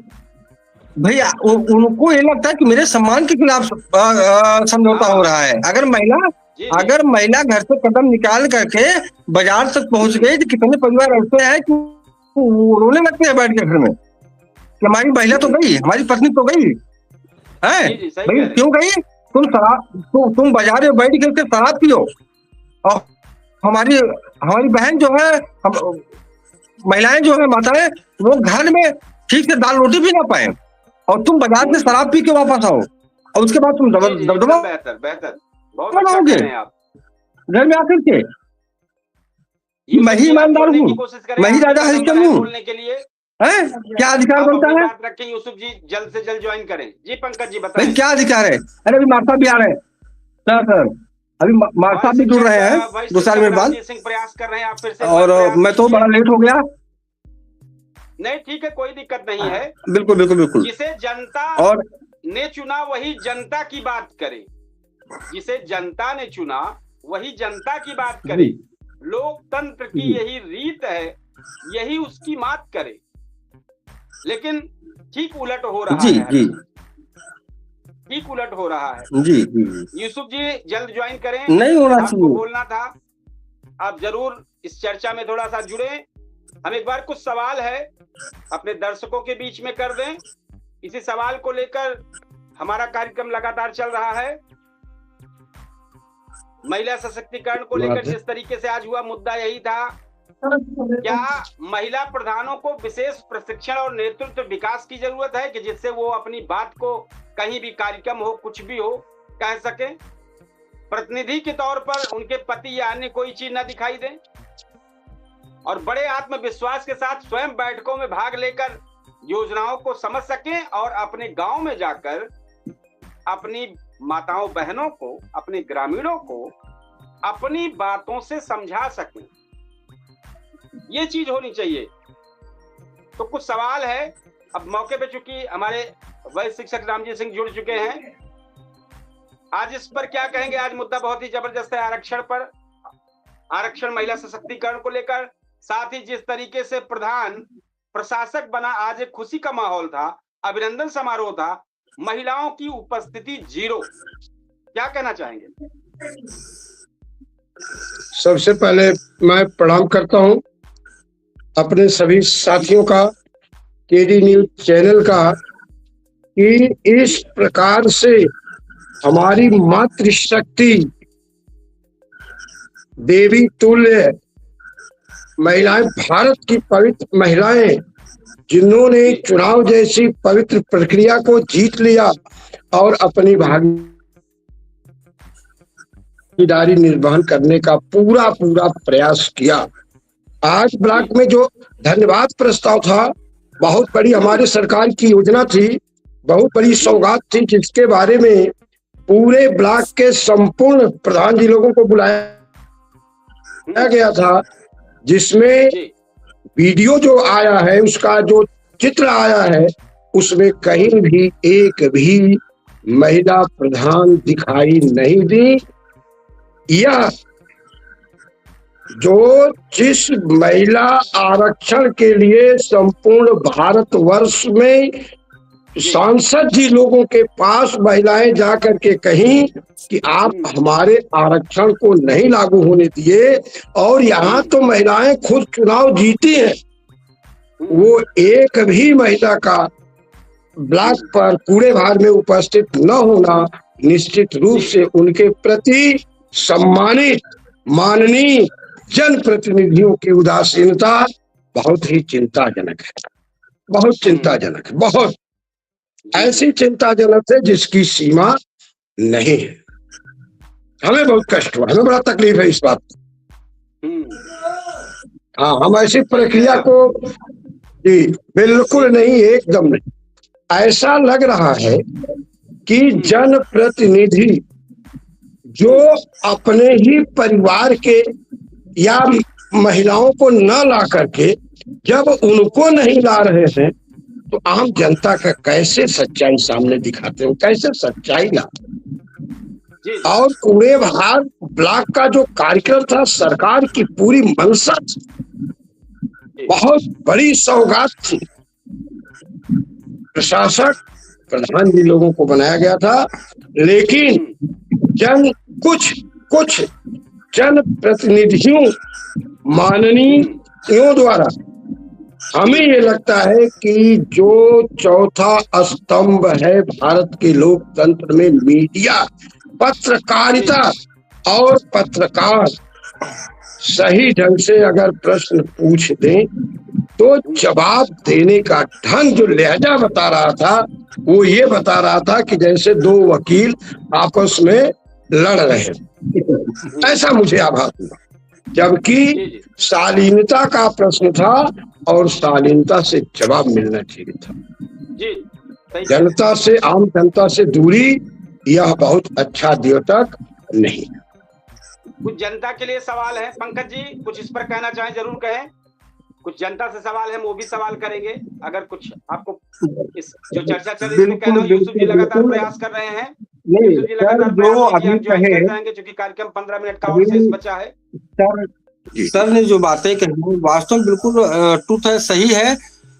भैया उनको ये लगता है कि मेरे सम्मान के खिलाफ समझौता हो रहा है। अगर महिला घर से कदम निकाल करके बाजार तक पहुंच गई, तो कितने परिवार ऐसे हैं कि वो रोने लगते हैं बैठ के घर में कि हमारी महिला तो गई, हमारी पत्नी तो गई है। भाई क्यों गई? तुम बाजार में बैठ के शराब पियो और हमारी बहन जो है, महिलाएं जो है, माताएं, वो घर में ठीक से दाल रोटी भी ना पाए और तुम बाजार से शराब पी के वापस आओ और उसके बाद तुम दबदबा बेहतर बहुत बनाओगे घर में आकर के। मैं ही ईमानदार हूँ, मैं ही राजा हरिश्चंद्र हूँ, है? क्या अधिकार बनता है? रखें यूसुफ जी, जल्द से जल्द ज्वाइन करें। जी पंकज जी बताएं, क्या अधिकार है? अरे अभी माता भी आ रहे हैं सर, अभी माता भी जुड़ रहे हैं 2 साल में बाद, प्रयास कर रहे हैं आप फिर से। और मैं तो बड़ा लेट हो गया। नहीं ठीक है, कोई दिक्कत नहीं है। बिल्कुल बिल्कुल बिल्कुल। जिसे जनता और ने चुना वही जनता की बात करे, जिसे जनता ने चुना वही जनता की बात करे। लोकतंत्र की यही रीत है, यही उसकी बात करे। लेकिन ठीक उलट हो रहा है। ठीक उलट हो रहा है। जी यूसुफ जी जल्द ज्वाइन करें। नहीं होना चाहिए, बोलना था, आप जरूर इस चर्चा में थोड़ा सा जुड़े। हम एक बार कुछ सवाल है अपने दर्शकों के बीच में कर दें। इसी सवाल को लेकर हमारा कार्यक्रम लगातार चल रहा है। महिला सशक्तिकरण को लेकर जिस तरीके से आज हुआ, मुद्दा यही था, क्या महिला प्रधानों को विशेष प्रशिक्षण और नेतृत्व विकास की जरूरत है कि जिससे वो अपनी बात को कहीं भी कार्यक्रम हो, कुछ भी हो, कह सके, प्रतिनिधि के तौर पर उनके पति या अन्य कोई चीज न दिखाई दे और बड़े आत्मविश्वास के साथ स्वयं बैठकों में भाग लेकर योजनाओं को समझ सकें और अपने गांव में जाकर अपनी माताओं बहनों को, अपने ग्रामीणों को अपनी बातों से समझा सकें। ये चीज होनी चाहिए। तो कुछ सवाल है, अब मौके पे चूंकि हमारे वरिष्ठ शिक्षक रामजी सिंह जुड़ चुके हैं, आज इस पर क्या कहेंगे? आज मुद्दा बहुत ही जबरदस्त है आरक्षण पर, आरक्षण महिला सशक्तिकरण को लेकर, साथ ही जिस तरीके से प्रधान प्रशासक बना, आज एक खुशी का माहौल था, अभिनंदन समारोह था, महिलाओं की उपस्थिति 0। क्या कहना चाहेंगे? सबसे पहले मैं प्रणाम करता हूं अपने सभी साथियों का, केडी न्यूज चैनल का, कि इस प्रकार से हमारी मातृशक्ति देवी तुल्य महिलाएं, भारत की पवित्र महिलाएं, जिन्होंने चुनाव जैसी पवित्र प्रक्रिया को जीत लिया और अपनी भागीदारी निर्वहन करने का पूरा प्रयास किया। आज ब्लॉक में जो धन्यवाद प्रस्ताव था, बहुत बड़ी हमारी सरकार की योजना थी, बहुत बड़ी सौगात थी, जिसके बारे में पूरे ब्लॉक के संपूर्ण प्रधान जी लोगों को बुलाया गया था, जिसमें वीडियो जो आया है, उसका जो चित्र आया है, उसमें कहीं भी एक भी महिला प्रधान दिखाई नहीं दी। यह जो जिस महिला आरक्षण के लिए संपूर्ण भारतवर्ष में सांसद जी लोगों के पास महिलाएं जाकर के कहीं कि आप हमारे आरक्षण को नहीं लागू होने दिए, और यहाँ तो महिलाएं खुद चुनाव जीती हैं, वो एक भी महिला का ब्लॉक पर कूड़े भार में उपस्थित न होना निश्चित रूप से उनके प्रति सम्मानित माननीय जनप्रतिनिधियों की उदासीनता बहुत ही चिंताजनक है, बहुत चिंताजनक है, बहुत ऐसी चिंताजनक है जिसकी सीमा नहीं है। हमें बहुत कष्ट हुआ, हमें बड़ा तकलीफ है इस बात। हाँ, हम ऐसी प्रक्रिया को जी बिल्कुल नहीं, एकदम नहीं। ऐसा लग रहा है कि जनप्रतिनिधि जो अपने ही परिवार के या महिलाओं को न ला करके जब उनको नहीं ला रहे हैं, तो आम जनता का कैसे सच्चाई सामने दिखाते हो, कैसे सच्चाई ला। और कूड़े भार ब्लॉक का जो कार्यक्रम था, सरकार की पूरी मंशा थी, बहुत बड़ी सौगात थी। प्रशासक प्रधान जी लोगों को बनाया गया था, लेकिन कुछ जन प्रतिनिधियों माननीयों द्वारा हमें ये लगता है कि जो चौथा स्तंभ है भारत के लोकतंत्र में, मीडिया, पत्रकारिता और पत्रकार सही ढंग से अगर प्रश्न पूछ दें तो जवाब देने का ढंग जो लहजा बता रहा था, वो ये बता रहा था कि जैसे दो वकील आपस में लड़ रहे, ऐसा मुझे आभास हुआ। जबकि शालीनता का प्रश्न था और शालीनता से जवाब मिलना चाहिए था। जनता से, आम जनता से दूरी, यह बहुत अच्छा द्योतक नहीं। कुछ जनता के लिए सवाल है, पंकज जी कुछ इस पर कहना चाहें जरूर कहें। कुछ जनता से सवाल है, वो भी सवाल करेंगे। अगर कुछ आपको इस जो चर्चा चल रही है कहना, यूसुफ जी लगातार प्रयास कर रहे हैं, यूसुफ जी लगातार क्योंकि कार्यक्रम 15 मिनट का और शेष बचा है। सर ने जो बातें कही वास्तव में बिल्कुल ट्रूथ है, सही है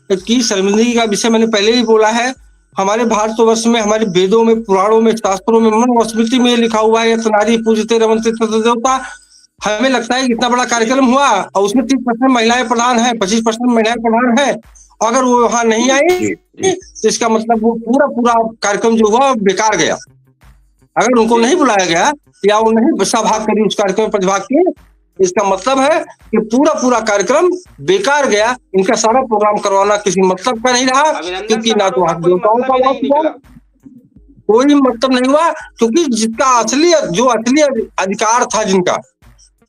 कि शर्मिंदगी का विषय मैंने पहले ही बोला है। हमारे भारतवर्ष में, हमारे वेदों में, पुराणों में, शास्त्रों में, मनुस्मृति में लिखा हुआ है, नारी पूजते रमन्ते तत्र देवता। हमें लगता है कि इतना बड़ा कार्यक्रम हुआ और उसमें 30% महिलाएं प्रधान है, 25% महिलाएं प्रधान है। अगर वो वहां नहीं आई तो इसका मतलब वो पूरा कार्यक्रम जो हुआ बेकार गया। अगर उनको नहीं बुलाया गया या वो नहीं सहभाग करी उस कार्यक्रम में प्रतिभाग किए, इसका मतलब है कि पूरा कार्यक्रम बेकार गया। इनका सारा प्रोग्राम करवाना किसी मतलब का नहीं रहा, क्योंकि ना तो देवताओं का कोई मतलब नहीं हुआ, क्योंकि जिसका असली अधिकार था जिनका,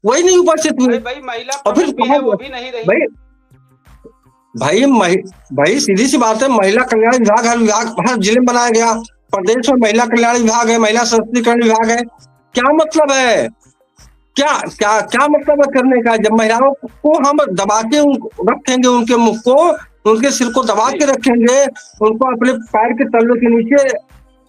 वही नहीं उपस्थित हुए। भाई महिला और फिर वो भी नहीं रही। भाई सीधी सी बात है, महिला कल्याण विभाग हर जिले में बनाया गया, प्रदेश में महिला कल्याण विभाग है, महिला सशक्तिकरण विभाग है। क्या मतलब है, क्या क्या क्या मतलब है करने का? जब महिलाओं को हम दबा के रखेंगे, उनके मुख को, उनके सिर को दबा के रखेंगे, उनको अपने पैर के तलवे के नीचे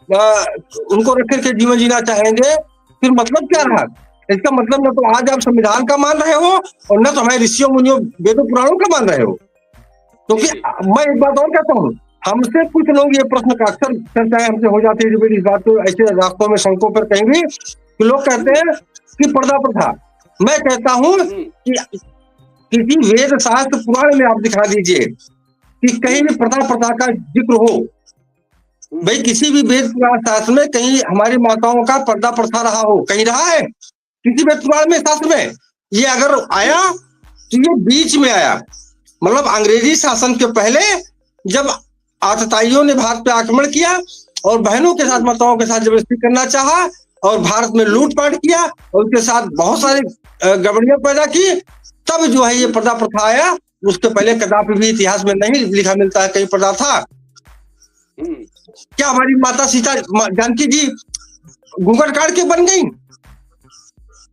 उनको रख के जीवन जीना चाहेंगे, फिर मतलब क्या रहा? इसका मतलब न तो आज आप संविधान का मान रहे हो और न तो हमारे ऋषियों मुनियों वेदों पुराणों का मान रहे हो। क्योंकि मैं एक बात और कहता हूँ, हमसे कुछ लोग ये प्रश्न का अक्सर चर्चाएं हमसे हो जाती है, इस बात को ऐसे रास्तों में सड़कों पर कहेंगे कि लोग कहते हैं कि पर्दा प्रथा। मैं कहता हूँ कि किसी वेद शास्त्र पुराण में आप दिखा दीजिए कि कहीं भी पर्दा प्रथा का जिक्र हो। भाई किसी भी वेद पुराण शास्त्र में कहीं हमारी माताओं का पर्दा प्रथा रहा हो? कहीं रहा है किसी वेद पुराण में, शास्त्र में? ये अगर आया तो ये बीच में आया, मतलब अंग्रेजी शासन के पहले, जब आतताइयों ने भारत पे आक्रमण किया और बहनों के साथ, माताओं के साथ जबरदस्ती करना चाहा और भारत में लूटपाट किया और उसके साथ बहुत सारी गड़बड़ियां पैदा की, तब जो है ये पर्दा प्रथा आया। उसके पहले कदापि भी इतिहास में नहीं लिखा मिलता है कहीं पर्दा था। क्या हमारी माता सीता जानकी जी घूंघट काट के बन गई?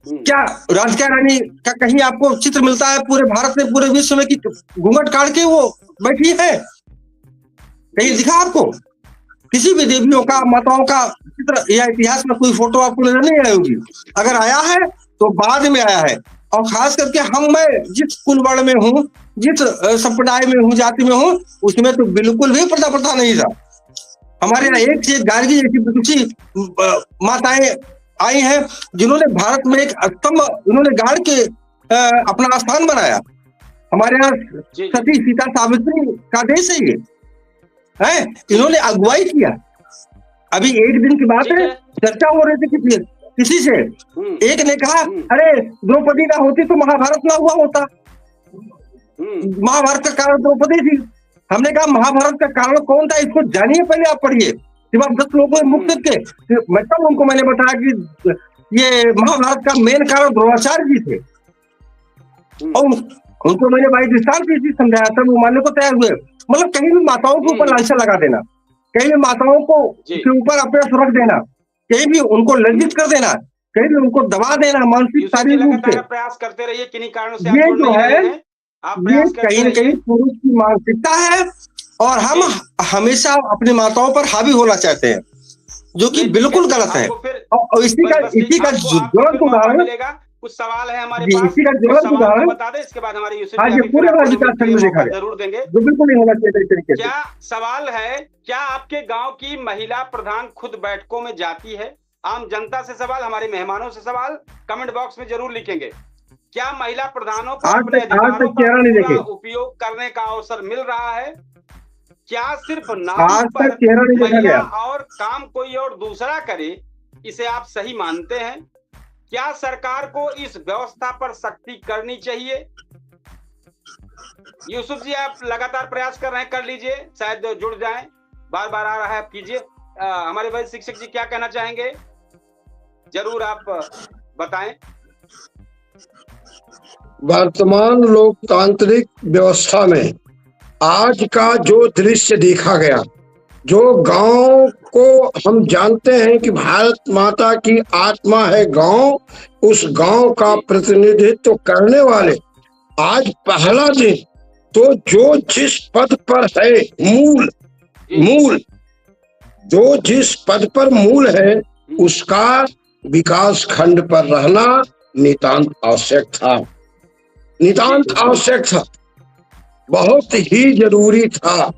क्या राधिका रानी का कहीं आपको चित्र मिलता है पूरे भारत में, पूरे विश्व में कि घूंघट काट के वो बैठी है? कहीं दिखा आपको किसी भी देवियों का, माताओं का चित्र या इतिहास में कोई फोटो आपको नजर नहीं आई होगी? अगर आया है तो बाद में आया है। और खास करके मैं जिस कुल वर्ण में हूँ, जिस संप्रदाय में हूँ, जाति में हूँ, उसमें तो बिल्कुल भी पर्दा प्रथा नहीं था। हमारे यहाँ एक से एक गार्गी जैसी माताएं आई हैं जिन्होंने भारत में एक स्तंभ उन्होंने गाड़ के अपना स्थान बनाया। हमारे यहाँ सती सीता सावित्री का देश है ये, है, इन्होंने अगुवाई किया। अभी एक दिन की बात है, चर्चा हो रही थी किसी से, एक ने कहा अरे द्रौपदी ना होती तो महाभारत ना हुआ होता, महाभारत का कारण द्रौपदी थी। हमने कहा महाभारत का कारण कौन था, इसको जानिए, पहले आप पढ़िए। जब आप 10 लोगों मुक्त थे, मतलब उनको मैंने बताया कि ये महाभारत का मेन कारण द्रोणाचार्य जी थे और उनको मैंने भाई विस्तार से समझाया, तब वो मानने को तैयार हुए। मतलब कहीं भी माताओं के ऊपर लांछन लगा देना, कहीं भी माताओं को के ऊपर अपने रख देना, कहीं भी उनको लज्जित कर देना, कहीं भी उनको दबा देना मानसिक शारीरिक रूप से, प्रयास करते रहिए किन्हीं कारणों से। ये जो है ये कहीं न कहीं पुरुष की मानसिकता है और हम हमेशा अपनी माताओं पर हावी होना चाहते हैं, जो कि बिल्कुल गलत है। और इसी का ज्वलंत उदाहरण, कुछ सवाल है हमारे पास, इसी का ज्वलंत उदाहरण बता दें, इसके बाद हमारी पूरे विकासखंड में देखा जरूर देंगे, जो बिल्कुल नहीं होना चाहिए तरीके से। क्या सवाल है, क्या आपके गांव की महिला प्रधान खुद बैठकों में जाती है? आम जनता से सवाल, हमारे मेहमानों से सवाल कमेंट बॉक्स में जरूर लिखेंगे। क्या महिला प्रधानों को अपने अधिकारों का उपयोग करने का अवसर मिल रहा है? क्या सिर्फ नाम पर महिला और काम कोई और दूसरा करे, इसे आप सही मानते हैं? क्या सरकार को इस व्यवस्था पर सख्ती करनी चाहिए? यूसुफ जी, आप लगातार प्रयास कर रहे हैं, कर लीजिए, शायद जुड़ जाएं, बार बार आ रहा है, आप कीजिए। हमारे वैद्य शिक्षक जी क्या कहना चाहेंगे, जरूर आप बताएं। वर्तमान लोकतांत्रिक व्यवस्था में आज का जो दृश्य देखा गया, जो गांव को हम जानते हैं कि भारत माता की आत्मा है गांव, उस गांव का प्रतिनिधित्व करने वाले आज पहला दिन, तो जो जिस पद पर है मूल जो जिस पद पर मूल है, उसका विकास खंड पर रहना नितांत आवश्यक था, नितांत आवश्यक था, बहुत ही जरूरी था।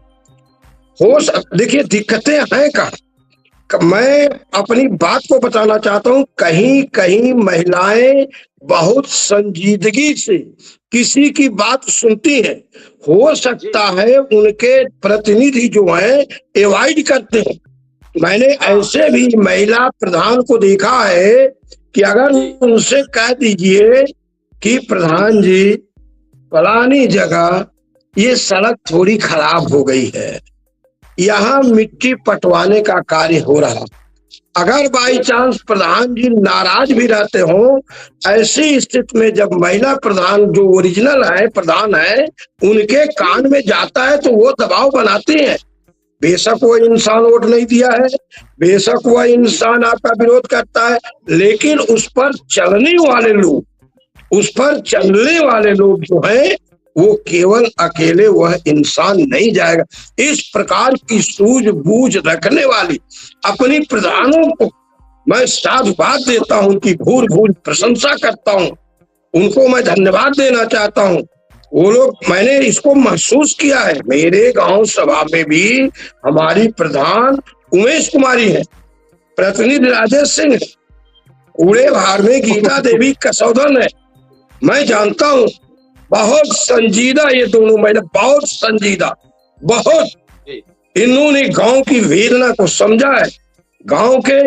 देखिए दिक्कतें हैं का मैं अपनी बात को बताना चाहता हूँ, कहीं कहीं महिलाएं बहुत संजीदगी से किसी की बात सुनती हैं, हो सकता है उनके प्रतिनिधि जो हैं एवॉइड करते हैं। मैंने ऐसे भी महिला प्रधान को देखा है कि अगर उनसे कह दीजिए कि प्रधान जी फलानी जगह ये सड़क थोड़ी खराब हो गई है, यहाँ मिट्टी पटवाने का कार्य हो रहा, अगर बाई चांस प्रधान जी नाराज भी रहते हो, ऐसी स्थिति में जब महिला प्रधान जो ओरिजिनल है प्रधान है उनके कान में जाता है तो वो दबाव बनाती हैं। बेशक वो इंसान वोट नहीं दिया है, बेशक वह इंसान आपका विरोध करता है, लेकिन उस पर चलने वाले लोग जो हैं वो केवल अकेले वह इंसान नहीं जाएगा। इस प्रकार की सूझबूझ रखने वाली अपनी प्रधानों को मैं साधुवाद देता हूं, उनकी भूल प्रशंसा करता हूं, उनको मैं धन्यवाद देना चाहता हूं। वो लोग, मैंने इसको महसूस किया है। मेरे गांव सभा में भी हमारी प्रधान उमेश कुमारी है, प्रतिनिधि राजेश सिंह, कूड़े भार में गीता देवी कसौदन है। मैं जानता हूं बहुत संजीदा ये दोनों महिला, बहुत संजीदा, बहुत इन्होंने गांव की वेदना को समझा है, गांव के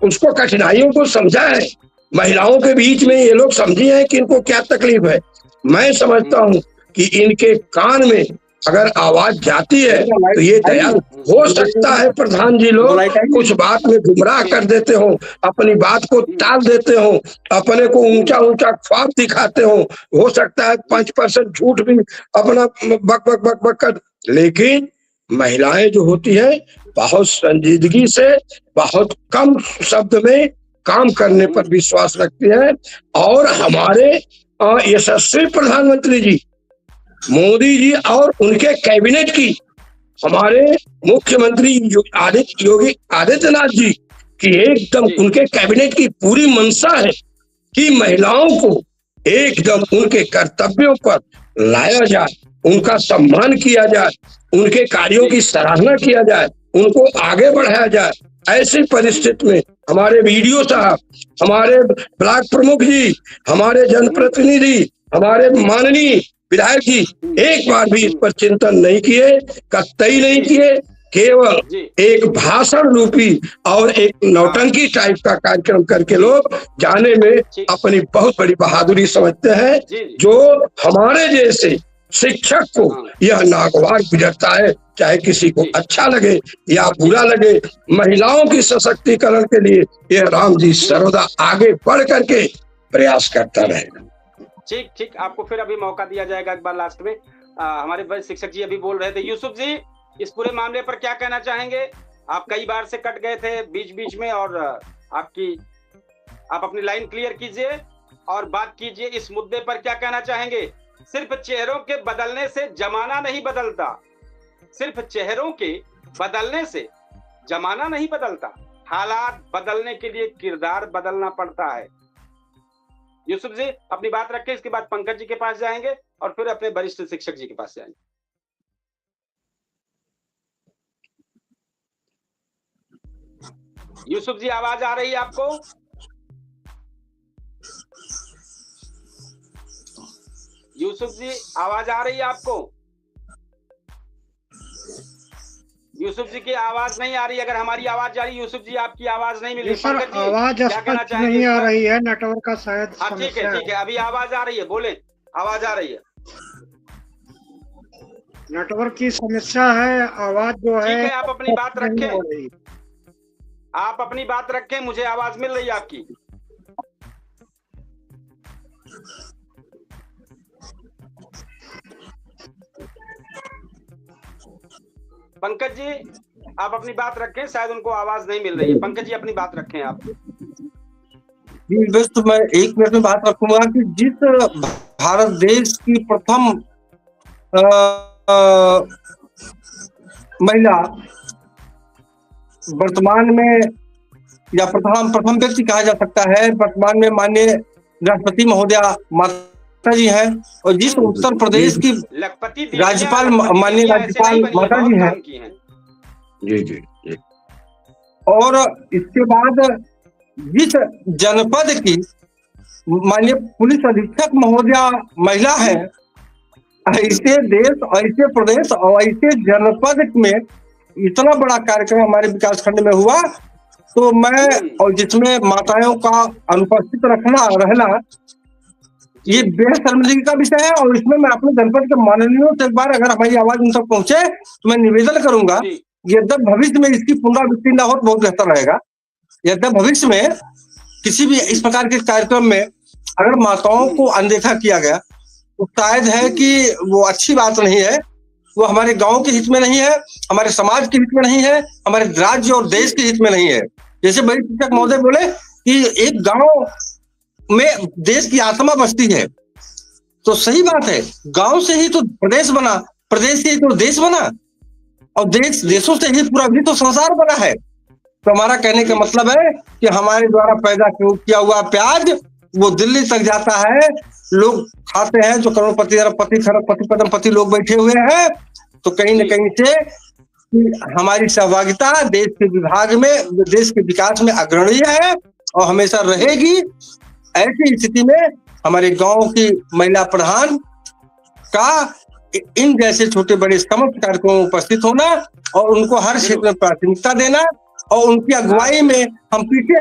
उसको कठिनाइयों को समझा है। महिलाओं के बीच में ये लोग समझे हैं कि इनको क्या तकलीफ है। मैं समझता हूं कि इनके कान में अगर आवाज जाती है तो ये दया हो सकता है प्रधान जी लोग कुछ बात में गुमराह कर देते हो, अपनी बात को टाल देते हो, अपने को ऊंचा ख्वाब दिखाते हो सकता है 5% झूठ भी अपना बक बक बक बक कर, लेकिन महिलाएं जो होती है बहुत संजीदगी से, बहुत कम शब्द में काम करने पर विश्वास रखती है। और हमारे यशस्वी प्रधानमंत्री जी मोदी जी और उनके कैबिनेट की, हमारे मुख्यमंत्री योगी आदित्यनाथ जी की एकदम उनके कैबिनेट की पूरी मंशा है कि महिलाओं को एकदम उनके कर्तव्यों पर लाया जाए, उनका सम्मान किया जाए, उनके कार्यों की सराहना किया जाए, उनको आगे बढ़ाया जाए। ऐसी परिस्थिति में हमारे बीडीओ साहब, हमारे ब्लॉक प्रमुख जी, हमारे जनप्रतिनिधि, हमारे माननीय विधायक जी एक बार भी इस पर चिंतन नहीं किए, कतई नहीं किए, केवल एक भाषण रूपी और एक नौटंकी टाइप का कार्यक्रम करके लोग जाने में अपनी बहुत बड़ी बहादुरी समझते हैं, जो हमारे जैसे शिक्षक को यह नागवार गुजरता है, चाहे किसी को अच्छा लगे या बुरा लगे। महिलाओं की सशक्तिकरण के लिए यह राम जी सर्वदा आगे बढ़ करके प्रयास करता रहेगा। ठीक, आपको फिर अभी मौका दिया जाएगा एक बार लास्ट में। हमारे वरिष्ठ शिक्षक जी अभी बोल रहे थे। यूसुफ जी, इस पूरे मामले पर क्या कहना चाहेंगे? आप कई बार से कट गए थे बीच में, और आप अपनी लाइन क्लियर कीजिए और बात कीजिए। इस मुद्दे पर क्या कहना चाहेंगे? सिर्फ चेहरों के बदलने से जमाना नहीं बदलता, सिर्फ चेहरों के बदलने से जमाना नहीं बदलता, हालात बदलने के लिए किरदार बदलना पड़ता है। यूसुफ जी अपनी बात रखें, इसके बाद पंकज जी के पास जाएंगे और फिर अपने वरिष्ठ शिक्षक जी के पास जाएंगे। यूसुफ जी आवाज आ रही है आपको? यूसुफ जी आवाज आ रही है आपको? यूसुफ जी की आवाज नहीं आ रही। अगर हमारी आवाज जा रही है, यूसुफ जी आपकी आवाज नहीं मिल रही। सर आवाज स्पष्ट नहीं आ रही है, नेटवर्क का शायद समस्या है। ठीक है, अभी आवाज आ रही है, बोले, आवाज आ रही है। नेटवर्क की समस्या है, आवाज जो है। ठीक है, आप अपनी बात रखें, आप अपनी बात रखें, मुझे आवाज मिल रही है आपकी। पंकज जी आप अपनी बात रखें, शायद उनको आवाज नहीं मिल रही है। पंकज जी अपनी बात रखें आप। बस तो मैं 1 मिनट में बात रखूंगा कि जिस भारत देश की प्रथम महिला वर्तमान में, या प्रथम व्यक्ति कहा जा सकता है वर्तमान में, माननीय राष्ट्रपति महोदया माता जी हैं, और जिस उत्तर प्रदेश की राज्यपाल माननीय राज्यपाल माता जी हैं जी। और इसके बाद जिस जनपद की माननीय पुलिस अधीक्षक महोदया महिला है, ऐसे देश, ऐसे प्रदेश और ऐसे जनपद में इतना बड़ा कार्यक्रम हमारे विकास खंड में हुआ, तो मैं, और जिसमें माताओं का अनुपस्थित रहना ये बेहद शर्मिंदगी का विषय है। और इसमें मैं अपने जनपद के माननीयों से एक बार अगर हमारी आवाज उन तक पहुंचे तो मैं निवेदन करूंगा, यद्यप भविष्य में इसकी पुनरावृत्ति न हो तो बहुत बेहतर रहेगा। यद्यपि भविष्य में किसी भी इस प्रकार के कार्यक्रम में अगर माताओं को अनदेखा किया गया तो शायद है कि वो अच्छी बात नहीं है, वो हमारे गांव के हित में नहीं है, हमारे समाज के हित में नहीं है, हमारे राज्य और देश के हित में नहीं है। जैसे बड़े शिक्षक महोदय बोले कि एक गांव में देश की आत्मा बसती है, तो सही बात है, गांव से ही तो प्रदेश बना, प्रदेश से ही तो देश बना, और देशों से ही पूरा भी तो संसार बना है। तो हमारा कहने का मतलब है कि हमारे द्वारा पैदा किया हुआ प्याज वो दिल्ली तक जाता है, लोग खाते हैं, जो करोड़पति अरबपति खरबपति पद्मपति लोग बैठे हुए हैं। तो कहीं न कहीं से हमारी सहभागिता देश के विभाग में, देश के विकास में अग्रणी है और हमेशा रहेगी। ऐसी स्थिति में हमारे गांव की महिला प्रधान का इन जैसे छोटे बड़े समस्त कार्यक्रमों में उपस्थित होना और उनको हर क्षेत्र में प्राथमिकता देना और उनकी अगुवाई में हम पीछे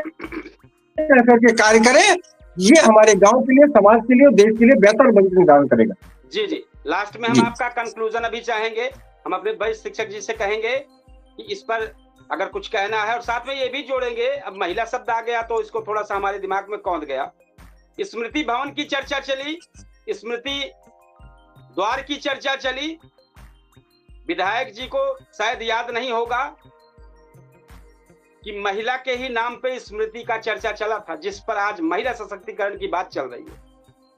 करके कार्य करें, ये हमारे गांव के लिए, समाज के लिए, देश के लिए बेहतर भविष्य निर्धारण करेगा। जी जी, लास्ट में हम आपका कंक्लूजन अभी चाहेंगे, हम अपने वरिष्ठ शिक्षक जी से कहेंगे कि इस पर अगर कुछ कहना है, और साथ में ये भी जोड़ेंगे, अब महिला शब्द आ गया तो इसको थोड़ा सा हमारे दिमाग में कौंध गया। स्मृति भवन की चर्चा चली, स्मृति द्वार की चर्चा चली, विधायक जी को शायद याद नहीं होगा कि महिला के ही नाम पे स्मृति का चर्चा चला था, जिस पर आज महिला सशक्तिकरण की बात चल रही है।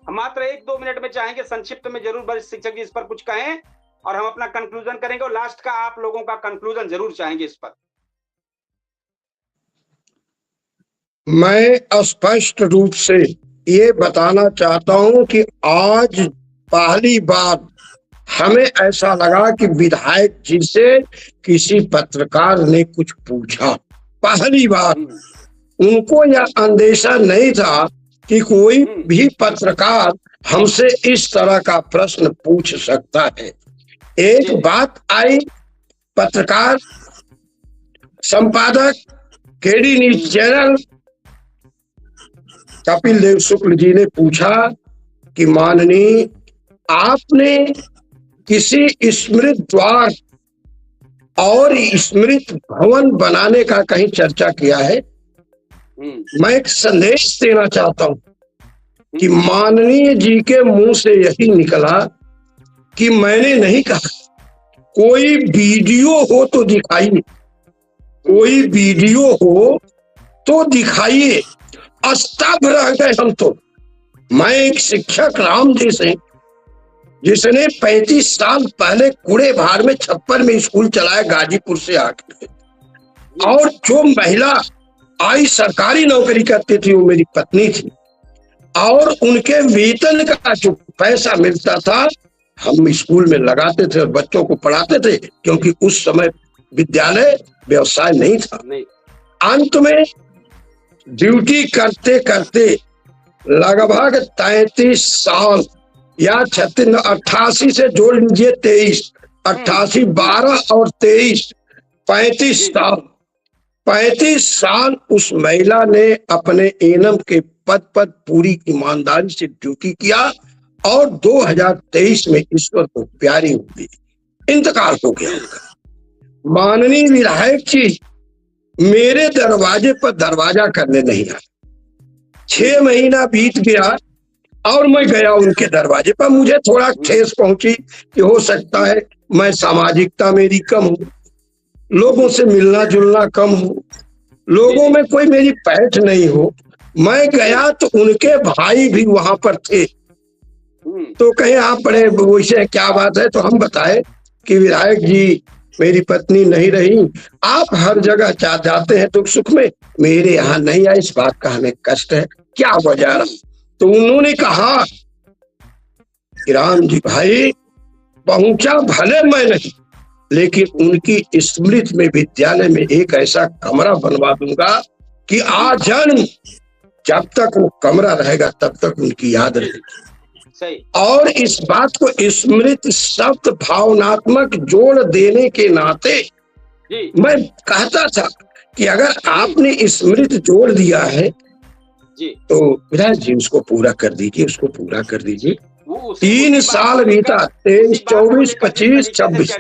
हम मात्र 1-2 मिनट में चाहेंगे संक्षिप्त में जरूर वरिष्ठ शिक्षक जी इस पर कुछ कहें और हम अपना कंक्लूजन करेंगे, और लास्ट का आप लोगों का कंक्लूजन जरूर चाहेंगे इस पर। मैं स्पष्ट रूप से ये बताना चाहता हूं कि आज पहली बार हमें ऐसा लगा कि विधायक जी से किसी पत्रकार ने कुछ पूछा। पहली बार उनको यह अंदेशा नहीं था कि कोई भी पत्रकार हमसे इस तरह का प्रश्न पूछ सकता है। एक बात आई, पत्रकार संपादक KD news channel Kapil Dev Shukla ji ने पूछा कि माननीय, आपने किसी स्मृत द्वार और स्मृत भवन बनाने का कहीं चर्चा किया है? मैं एक संदेश देना चाहता हूं कि माननीय जी के मुंह से यही निकला कि मैंने नहीं कहा। कोई वीडियो हो तो दिखाइए, कोई वीडियो हो तो दिखाइए। स्तब्ध रह गए हम तो। मैं एक शिक्षक राम जी से, जिसने 35 साल पहले कूड़े भार में छप्पर में स्कूल चलाया गाजीपुर से आकर, और जो महिला आई सरकारी नौकरी करती थी वो मेरी पत्नी थी, और उनके वेतन का जो पैसा मिलता था हम स्कूल में लगाते थे और बच्चों को पढ़ाते थे, क्योंकि उस समय विद्यालय व्यवसाय नहीं था। अंत में ड्यूटी करते करते लगभग 33 साल या 88 से जोड़ लीजिए 23, 88, 12 और 23, 35 साल उस महिला ने अपने एनम के पद पर पूरी ईमानदारी से ड्यूटी किया, और 2023 में ईश्वर को प्यारी हो गई, इंतकाल हो गया उनका। माननीय विधायक जी मेरे दरवाजे पर दरवाजा करने नहीं आए। 6 महीना बीत गया और मैं गया उनके दरवाजे पर। मुझे थोड़ा ठेस पहुंची कि हो सकता है मैं सामाजिकता मेरी कम हो, लोगों से मिलना जुलना कम हो, लोगों में कोई मेरी पैठ नहीं हो। मैं गया तो उनके भाई भी वहां पर थे, तो कहे आप बड़े वैसे क्या बात है? तो हम बताए कि विधायक जी मेरी पत्नी नहीं रही, आप हर जगह जाते हैं दुख सुख में, मेरे यहाँ नहीं आई, इस बात का हमें कष्ट है, क्या वजह रहा? तो उन्होंने कहा कि राम जी भाई पहुंचा भले मैं नहीं, लेकिन उनकी स्मृति में विद्यालय में एक ऐसा कमरा बनवा दूंगा कि आजन्म जब तक वो कमरा रहेगा तब तक उनकी याद रहेगी। और इस बात को स्मृति शब्द भावनात्मक जोड़ देने के नाते मैं कहता था कि अगर आपने स्मृति जोड़ दिया है तो विधायक जी उसको पूरा कर दीजिए, उसको पूरा कर दीजिए। 3 साल बीता, 23, 24, 25, 26,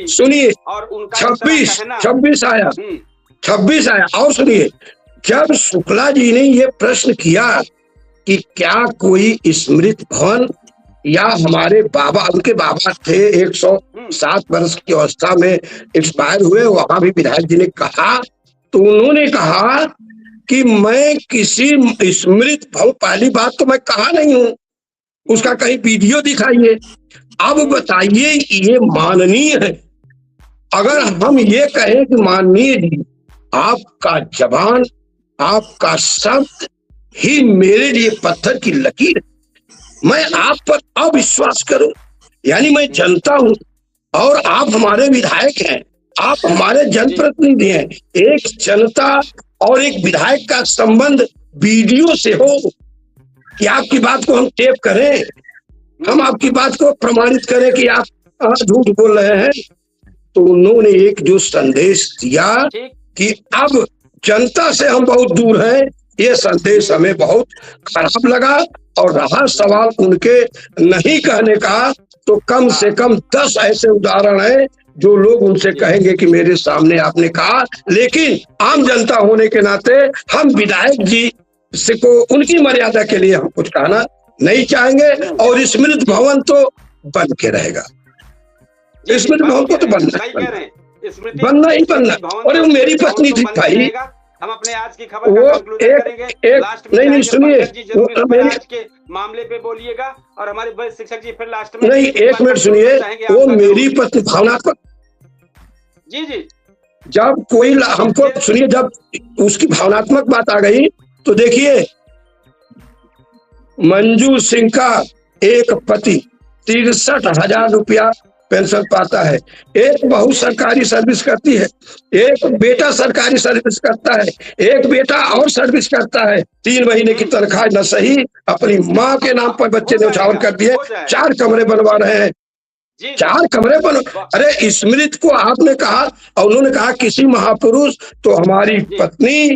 सुनिए 26 आया, 26 आया। और सुनिए जब शुक्ला जी ने ये प्रश्न किया कि क्या कोई स्मृति भवन या हमारे बाबा, उनके बाबा थे 107 वर्ष की अवस्था में एक्सपायर हुए, वहां भी विधायक जी ने कहा, तो उन्होंने कहा कि मैं किसी स्मृति भवन, पहली बात तो मैं कहा नहीं हूं, उसका कहीं वीडियो दिखाइए। अब बताइए ये माननीय है? अगर हम ये कहें कि माननीय जी आपका जबान, आपका शब्द ही मेरे लिए पत्थर की लकीर, मैं आप पर अविश्वास करूं, यानी मैं जनता हूं और आप हमारे विधायक हैं, आप हमारे जनप्रतिनिधि हैं। एक जनता और एक विधायक का संबंध वीडियो से हो कि आपकी बात को हम टेप करें, हम आपकी बात को प्रमाणित करें कि आप झूठ बोल रहे हैं। तो उन्होंने एक जो संदेश दिया कि अब जनता से हम बहुत दूर हैं, ये संदेश हमें बहुत खराब लगा। और रहा सवाल उनके नहीं कहने का, तो कम से कम 10 ऐसे उदाहरण हैं जो लोग उनसे कहेंगे कि मेरे सामने आपने कहा, लेकिन आम जनता होने के नाते हम विधायक जी से को उनकी मर्यादा के लिए हम कुछ कहना नहीं चाहेंगे। और स्मृति भवन तो बन के रहेगा, स्मृति भवन को तो बनना ही बनना। और मेरी पत्नी थी भाई, हम अपने आज की खबर का कंक्लूजन करेंगे। लास्ट में नहीं सुनिए, आज के मामले पे बोलिएगा और हमारे बड़े शिक्षक जी फिर लास्ट में नहीं, एक मिनट सुनिए। वो मेरी पत्नी भावनात्मक, जी जी, जब कोई हमको सुनिए, जब उसकी भावनात्मक बात आ गई तो देखिए, मंजू सिंह का एक पति 63,000 रुपया पेंशन पाता है, एक बहू सरकारी सर्विस करती है, एक बेटा सरकारी सर्विस करता है, एक बेटा और सर्विस करता है, 3 महीने की तनख्वाह न सही, अपनी माँ के नाम पर बच्चे न्यौछावर कर दिए, 4 कमरे बनवा रहे हैं, 4 कमरे बन। अरे स्मृति को आपने कहा और उन्होंने कहा किसी महापुरुष, तो हमारी पत्नी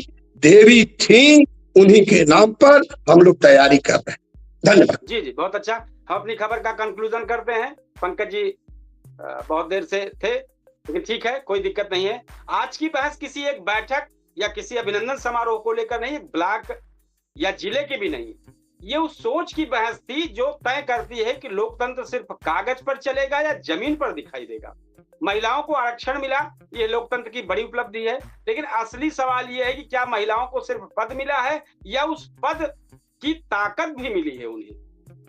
देवी थी, उन्हीं के नाम पर हम लोग तैयारी कर रहे हैं। धन्यवाद। जी जी, बहुत अच्छा। हम अपनी खबर का कंक्लूजन करते हैं। पंकज जी बहुत देर से थे, लेकिन ठीक है, कोई दिक्कत नहीं है। आज की बहस किसी एक बैठक या किसी अभिनंदन समारोह को लेकर नहीं, ब्लॉक या जिले की भी नहीं, ये उस सोच की बहस थी जो तय करती है कि लोकतंत्र सिर्फ कागज पर चलेगा या जमीन पर दिखाई देगा। महिलाओं को आरक्षण मिला, ये लोकतंत्र की बड़ी उपलब्धि है, लेकिन असली सवाल ये है कि क्या महिलाओं को सिर्फ पद मिला है या उस पद की ताकत भी मिली है उन्हें।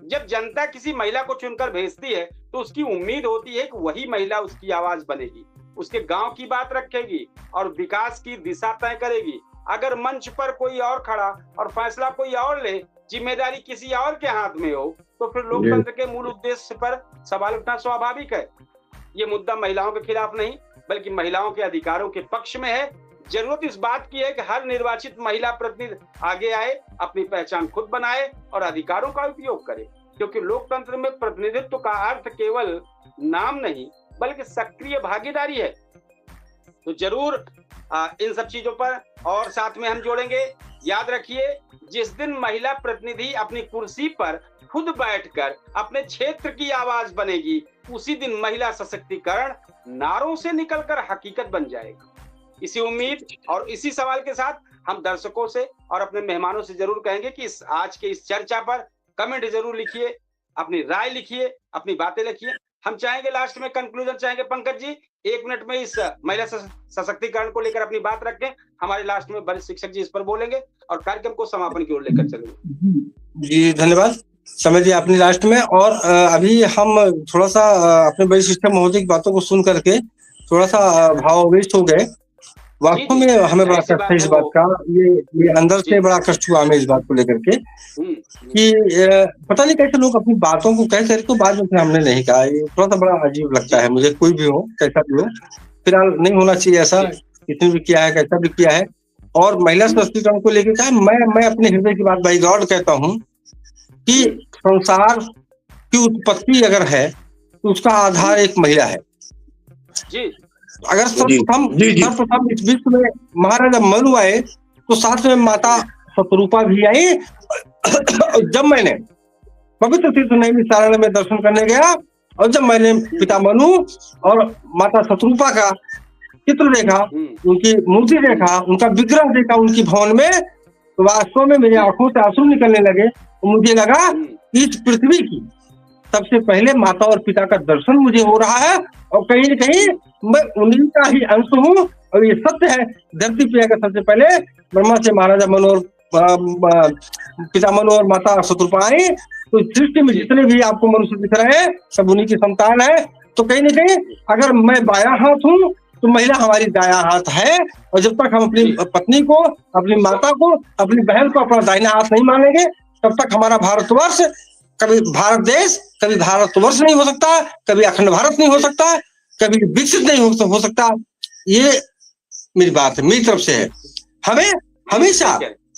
जब जनता किसी महिला को चुनकर भेजती है तो उसकी उम्मीद होती है कि वही महिला उसकी आवाज बनेगी, उसके गांव की बात रखेगी और विकास की दिशा तय करेगी। अगर मंच पर कोई और खड़ा और फैसला कोई और ले, जिम्मेदारी किसी और के हाथ में हो, तो फिर लोकतंत्र के मूल उद्देश्य पर सवाल उठना स्वाभाविक है। ये मुद्दा महिलाओं के खिलाफ नहीं, बल्कि महिलाओं के अधिकारों के पक्ष में है। जरूरत इस बात की है कि हर निर्वाचित महिला प्रतिनिधि आगे आए, अपनी पहचान खुद बनाए और अधिकारों का उपयोग करे, क्योंकि लोकतंत्र में प्रतिनिधित्व का अर्थ केवल नाम नहीं बल्कि सक्रिय भागीदारी है। तो जरूर इन सब चीजों पर और साथ में हम जोड़ेंगे। याद रखिए, जिस दिन महिला प्रतिनिधि अपनी कुर्सी पर खुद बैठकर अपने क्षेत्र की आवाज बनेगी, उसी दिन महिला सशक्तिकरण नारों से निकलकर हकीकत बन जाएगा। इसी उम्मीद और इसी सवाल के साथ हम दर्शकों से और अपने मेहमानों से जरूर कहेंगे कि आज के इस चर्चा पर कमेंट जरूर लिखिए, अपनी राय लिखिए, अपनी बातें लिखिए। हम चाहेंगे लास्ट में कंक्लूजन चाहेंगे पंकज जी 1 मिनट में इस महिला सशक्तिकरण को लेकर अपनी बात रखें। हमारे लास्ट में वरिष्ठ शिक्षक जी इस पर बोलेंगे और कार्यक्रम को समापन की ओर लेकर चलेंगे। जी धन्यवाद समय दिया आपने लास्ट में। और अभी हम थोड़ा सा अपने वरिष्ठ शिक्षक महोदय की बातों को सुन करके थोड़ा सा भावावेश हो गए। वास्तव में हमें बड़ा कष्ट है इस बात का, ये अंदर से बड़ा कष्ट हुआ हमें इस बात को लेकर के कि पता नहीं कैसे लोग अपनी बातों को कैसे तो बाद में हमने नहीं कहा। ये थोड़ा सा बड़ा अजीब लगता है मुझे, कोई भी हो कैसा भी हो, फिलहाल नहीं होना चाहिए ऐसा, कितने भी किया है कैसा भी किया है। और महिला सशक्तिकरण को लेकर क्या मैं अपने हृदय की बात बाई गॉड कहता हूँ कि संसार की उत्पत्ति अगर है तो उसका आधार एक महिला है। जी अगर सर्वप्रथम इस विश्व में महाराजा मनु आए तो साथ में माता शतरूपा भी आई। जब मैंने पवित्र तीर्थ नैमिषारण्य में दर्शन करने गया और जब मैंने पिता मनु और माता शतरूपा का चित्र देखा, उनकी मूर्ति देखा, उनका विग्रह देखा उनकी भवन में, तो वास्तव में मेरी आंखों से आंसू निकलने लगे। मुझे लगा इस पृथ्वी की सबसे पहले माता और पिता का दर्शन मुझे हो रहा है, और कहीं न कहीं मैं उन्हीं का ही अंश हूँ। और ये सत्य है, धरती पे अगर सबसे पहले ब्रह्मा से महाराजा मनु और पिता मनु और माता शत्रुपा आई, तो सृष्टि में जितने भी आपको मनुष्य दिख रहे हैं सब उन्हीं की संतान है। तो कहीं न कहीं अगर मैं बाया हाथ हूँ तो महिला हमारी दाया हाथ है, और जब तक हम अपनी पत्नी को, अपनी माता को, अपनी बहन को अपना दाहिना हाथ नहीं मानेंगे, तब तक हमारा भारतवर्ष, कभी भारत देश, कभी भारतवर्ष नहीं हो सकता, कभी अखंड भारत नहीं हो सकता, कभी विकसित नहीं हो सकता। ये मेरी बात है, मेरी तरफ से है। हमें हमेशा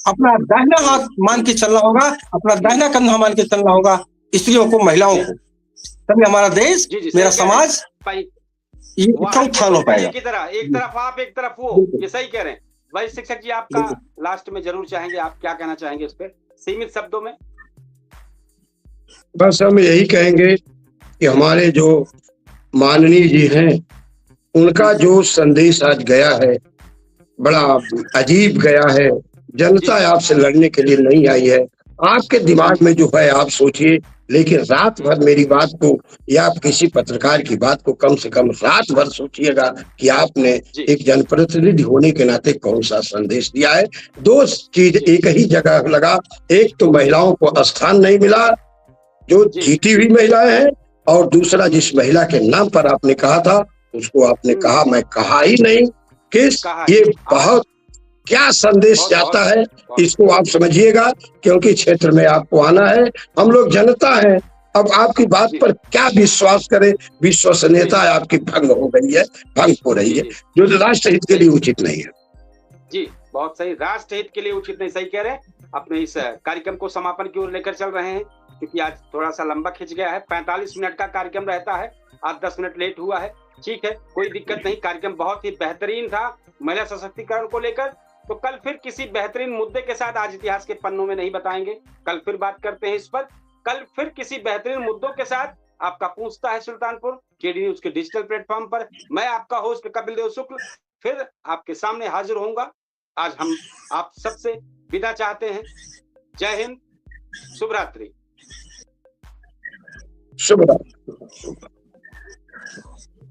अपना दाहिना हाथ मान के चलना होगा, अपना दाहिना कंधा मान के चलना होगा, स्त्रियों को, महिलाओं को, तभी हमारा देश, मेरा समाज ये उत्थान हो पाएगा। एक तरफ आप, एक तरफ वो, ये सही कह रहे हैं भाई। शिक्षक जी, आपका लास्ट में जरूर चाहेंगे, आप क्या कहना चाहेंगे इस पे सीमित शब्दों में? बस हम यही कहेंगे कि हमारे जो माननीय जी हैं, उनका जो संदेश आज गया है बड़ा अजीब गया है। जनता आपसे लड़ने के लिए नहीं आई है, आपके दिमाग में जो है आप सोचिए, लेकिन रात भर मेरी बात को या आप किसी पत्रकार की बात को कम से कम रात भर सोचिएगा कि आपने एक जनप्रतिनिधि होने के नाते कौन सा संदेश दिया है। दो चीज एक ही जगह लगा, एक तो महिलाओं को स्थान नहीं मिला जो जीती हुई महिलाएं हैं, और दूसरा जिस महिला के नाम पर आपने कहा था उसको आपने कहा मैं कहा ही नहीं। किस ये बहुत क्या संदेश जाता है, इसको आप समझिएगा, क्योंकि क्षेत्र में आपको आना है, हम लोग जनता हैं। अब आपकी बात पर क्या विश्वास करें, विश्वसनीयता आपकी भंग हो गई है, भंग हो रही है, जो राष्ट्र हित के लिए उचित नहीं है। जी बहुत सही, राष्ट्र हित के लिए उचित नहीं, सही कह रहे हैं। अपने इस कार्यक्रम को समापन की ओर लेकर चल रहे हैं, क्योंकि आज थोड़ा सा लंबा खिंच गया है। 45 मिनट का कार्यक्रम रहता है, आज 10 मिनट लेट हुआ है, ठीक है, कोई दिक्कत नहीं। कार्यक्रम बहुत ही बेहतरीन था महिला सशक्तिकरण को लेकर। तो कल फिर किसी बेहतरीन मुद्दे के साथ, आज इतिहास के पन्नों में नहीं बताएंगे, कल फिर बात करते हैं इस पर। कल फिर किसी बेहतरीन मुद्दों के साथ आपका पूछता है सुल्तानपुर केडी न्यूज के डिजिटल प्लेटफॉर्म पर। मैं आपका होस्ट कपिल देव शुक्ल फिर आपके सामने हाजिर होऊंगा। आज हम आप सबसे विदा चाहते हैं। जय हिंद, शुभ रात्रि। शुभ रात्रि।